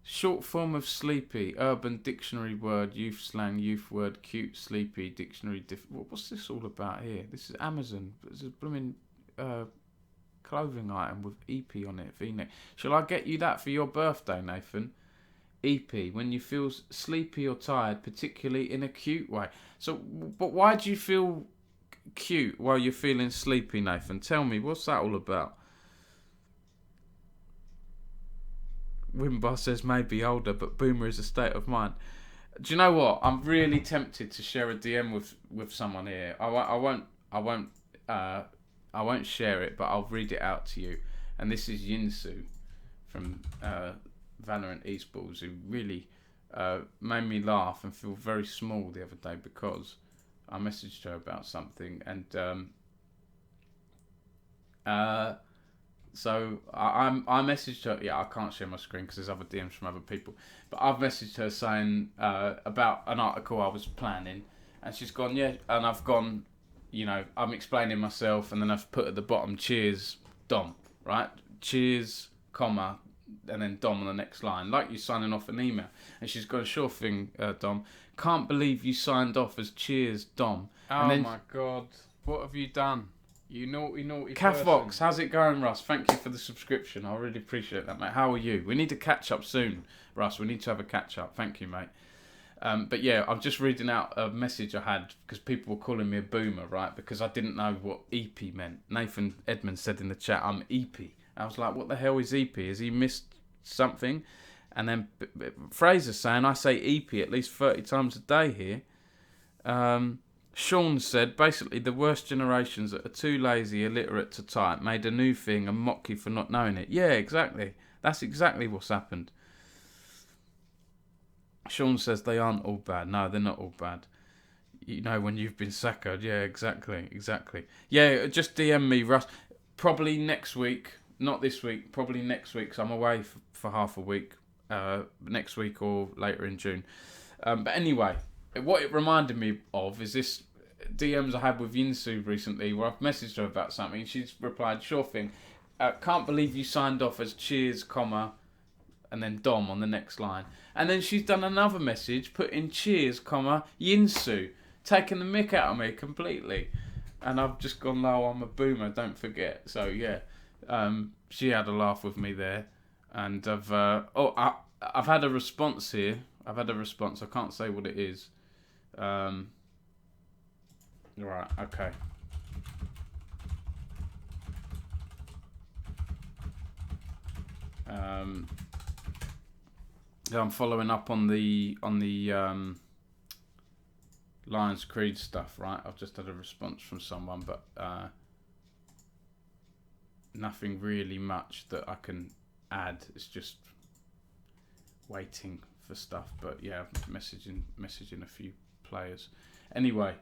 Short form of sleepy, urban dictionary word, youth slang, youth word, cute, sleepy, dictionary. What's this all about here? This is Amazon. There's a blooming clothing item with EP on it, V-neck. Shall I get you that for your birthday, Nathan? EP, when you feel sleepy or tired, particularly in a cute way. So, but why do you feel cute while you're feeling sleepy, Nathan? Tell me, what's that all about? Wimbar says maybe older, but boomer is a state of mind. Do you know what? I'm really tempted to share a DM with someone here. I won't share it, but I'll read it out to you. And this is Yinsu from Valorant Esports, who really made me laugh and feel very small the other day because I messaged her about something, and so I messaged her. Yeah, I can't share my screen because there's other DMs from other people. But I've messaged her saying about an article I was planning, and she's gone, yeah. And I've gone, I'm explaining myself, and then I've put at the bottom, cheers, Dom, right? Cheers, comma, and then Dom on the next line, like you signing off an email. And she's got a sure thing, Dom. Can't believe you signed off as cheers, Dom. Oh my God, what have you done? You naughty Cafvox, person. how's it going, Russ? Thank you for the subscription. I really appreciate that, mate. How are you? We need to catch up soon, Russ. We need to have a catch up. Thank you, mate. But yeah, I'm just reading out a message I had because people were calling me a boomer, right? Because I didn't know what EP meant. Nathan Edmonds said in the chat, I'm EP. I was like, what the hell is EP? Has he missed something? And then Fraser's saying, I say EP at least 30 times a day here. Sean said, basically, the worst generations that are too lazy, illiterate to type made a new thing and mock you for not knowing it. Yeah, exactly. That's exactly what's happened. Sean says they aren't all bad. No, they're not all bad. You know when you've been suckered. Yeah, exactly. Yeah, just DM me, Russ. Probably next week. Not this week. Probably next week, because I'm away for half a week. Next week or later in June. But anyway, what it reminded me of is this DMs I had with Yinsu recently where I've messaged her about something and she's replied, sure thing, can't believe you signed off as cheers, comma, and then Dom on the next line. And then she's done another message, put in cheers, comma, Yinsu, taking the mick out of me completely. And I've just gone, no, I'm a boomer, don't forget. So yeah, she had a laugh with me there. And I've had a response here. I can't say what it is. Right, okay. I'm following up on the Lions Creed stuff, right? I've just had a response from someone, but nothing really much that I can add. It's just waiting for stuff, but yeah, messaging a few players. Anyway,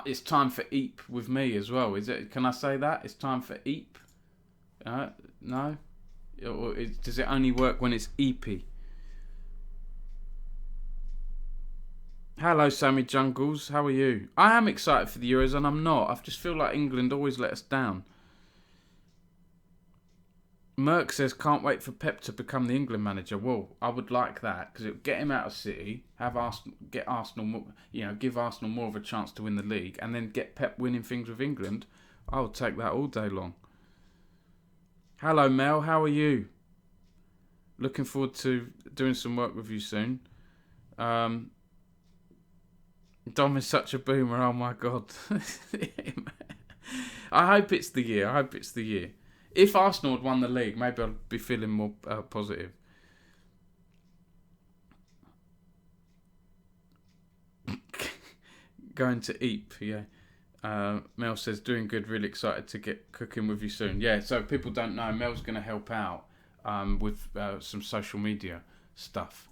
it's time for Eep with me as well. Is it? Can I say that? It's time for Eep? No? Or does it only work when it's EP? Hello, Sammy Jungles. How are you? I am excited for the Euros and I'm not. I just feel like England always let us down. Merck says, can't wait for Pep to become the England manager. Well, I would like that because it would get him out of City, give Arsenal more of a chance to win the league, and then get Pep winning things with England. I would take that all day long. Hello, Mel. How are you? Looking forward to doing some work with you soon. Dom is such a boomer. Oh my God. I hope it's the year. If Arsenal had won the league, maybe I'd be feeling more positive. Going to Eep, yeah. Mel says, doing good, really excited to get cooking with you soon. Yeah, so people don't know, Mel's going to help out with some social media stuff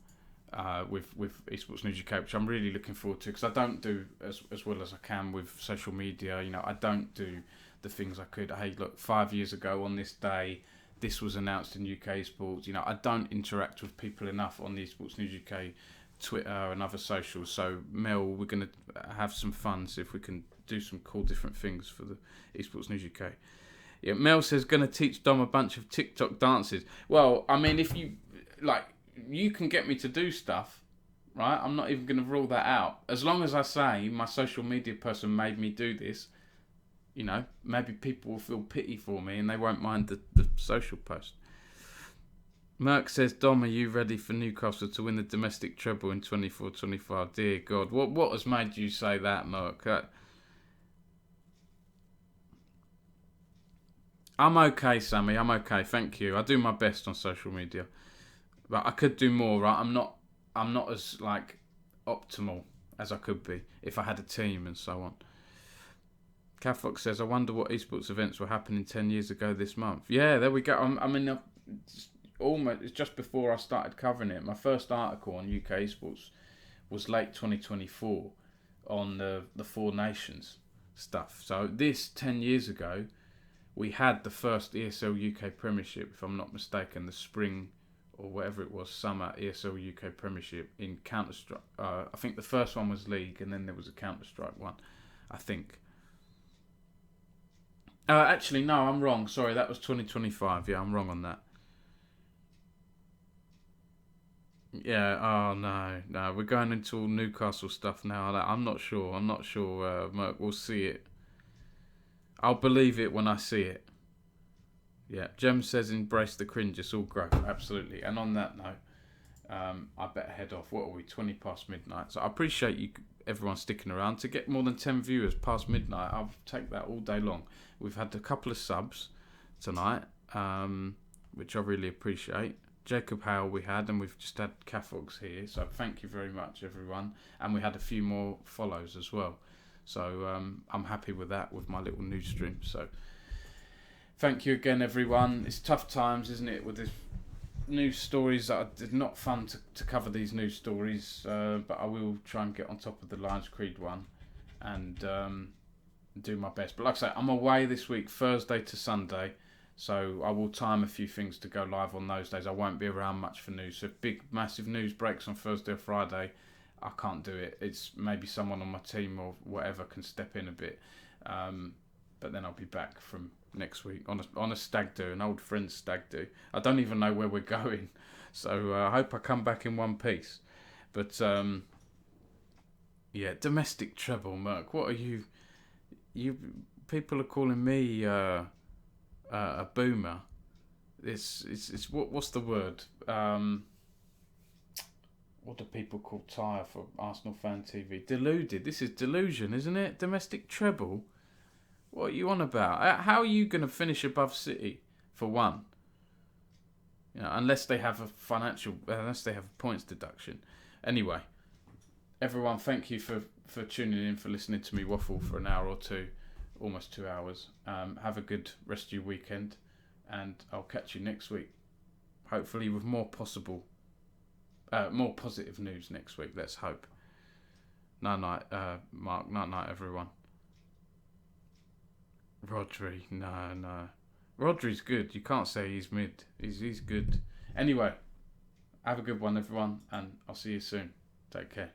with Esports News UK, which I'm really looking forward to, because I don't do as well as I can with social media. I don't do the things I could. Hey, look, 5 years ago on this day, this was announced in UK Sports. I don't interact with people enough on the Esports News UK Twitter and other socials. So Mel, we're going to have some fun, see if we can do some cool different things for the Esports News UK. Yeah, Mel says, going to teach Dom a bunch of TikTok dances. Well, I mean, if you, like, you can get me to do stuff, right? I'm not even going to rule that out. As long as I say my social media person made me do this, you know, maybe people will feel pity for me and they won't mind the social post. Merck says, Dom, are you ready for Newcastle to win the domestic treble in 24-25? Dear God, what has made you say that, Merck? I'm okay, Sammy. I'm okay. Thank you. I do my best on social media, but I could do more. Right? I'm not as like optimal as I could be if I had a team and so on. Catfox says, I wonder what esports events were happening 10 years ago this month. Yeah, there we go. I mean, it's just before I started covering it. My first article on UK esports was late 2024 on the Four Nations stuff. So this 10 years ago, we had the first ESL UK Premiership, if I'm not mistaken, the spring or whatever it was, summer ESL UK Premiership in Counter-Strike. I think the first one was League, and then there was a Counter-Strike one, I think. Actually, no, I'm wrong. Sorry, that was 2025. Yeah, I'm wrong on that. Yeah, oh no, we're going into all Newcastle stuff now. I'm not sure, Merc, we'll see it. I'll believe it when I see it. Yeah, Jem says embrace the cringe, it's all growth, absolutely. And on that note, I better head off. What are we, 20 past midnight? So I appreciate everyone sticking around. To get more than 10 viewers past midnight, I'll take that all day long. We've had a couple of subs tonight, which I really appreciate. Jacob Hale we had, and we've just had Cafogs here, so thank you very much everyone. And we had a few more follows as well. So I'm happy with that, with my little news stream. So thank you again, everyone. It's tough times, isn't it, with this news stories. It's not fun to cover these news stories, but I will try and get on top of the Lions Creed one and do my best. But like I say, I'm away this week, Thursday to Sunday, so I will time a few things to go live on those days. I won't be around much for news. So if big, massive news breaks on Thursday or Friday, I can't do it. It's maybe someone on my team or whatever can step in a bit. But then I'll be back from next week on a stag do, an old friend's stag do. I don't even know where we're going. So I hope I come back in one piece. But yeah, domestic treble, Merc. What are you? People are calling me a boomer. It's what's the word? What do people call Tyre for Arsenal Fan TV? Deluded. This is delusion, isn't it? Domestic treble. What are you on about? How are you going to finish above City for one? You know, unless they have a points deduction. Anyway, everyone, thank you for tuning in, for listening to me waffle for an hour or two, almost 2 hours. Have a good rest of your weekend, and I'll catch you next week. Hopefully with more positive news next week. Let's hope. Night, Mark. Night, everyone. Rodri, no. Rodri's good. You can't say he's mid. He's good. Anyway, have a good one, everyone, and I'll see you soon. Take care.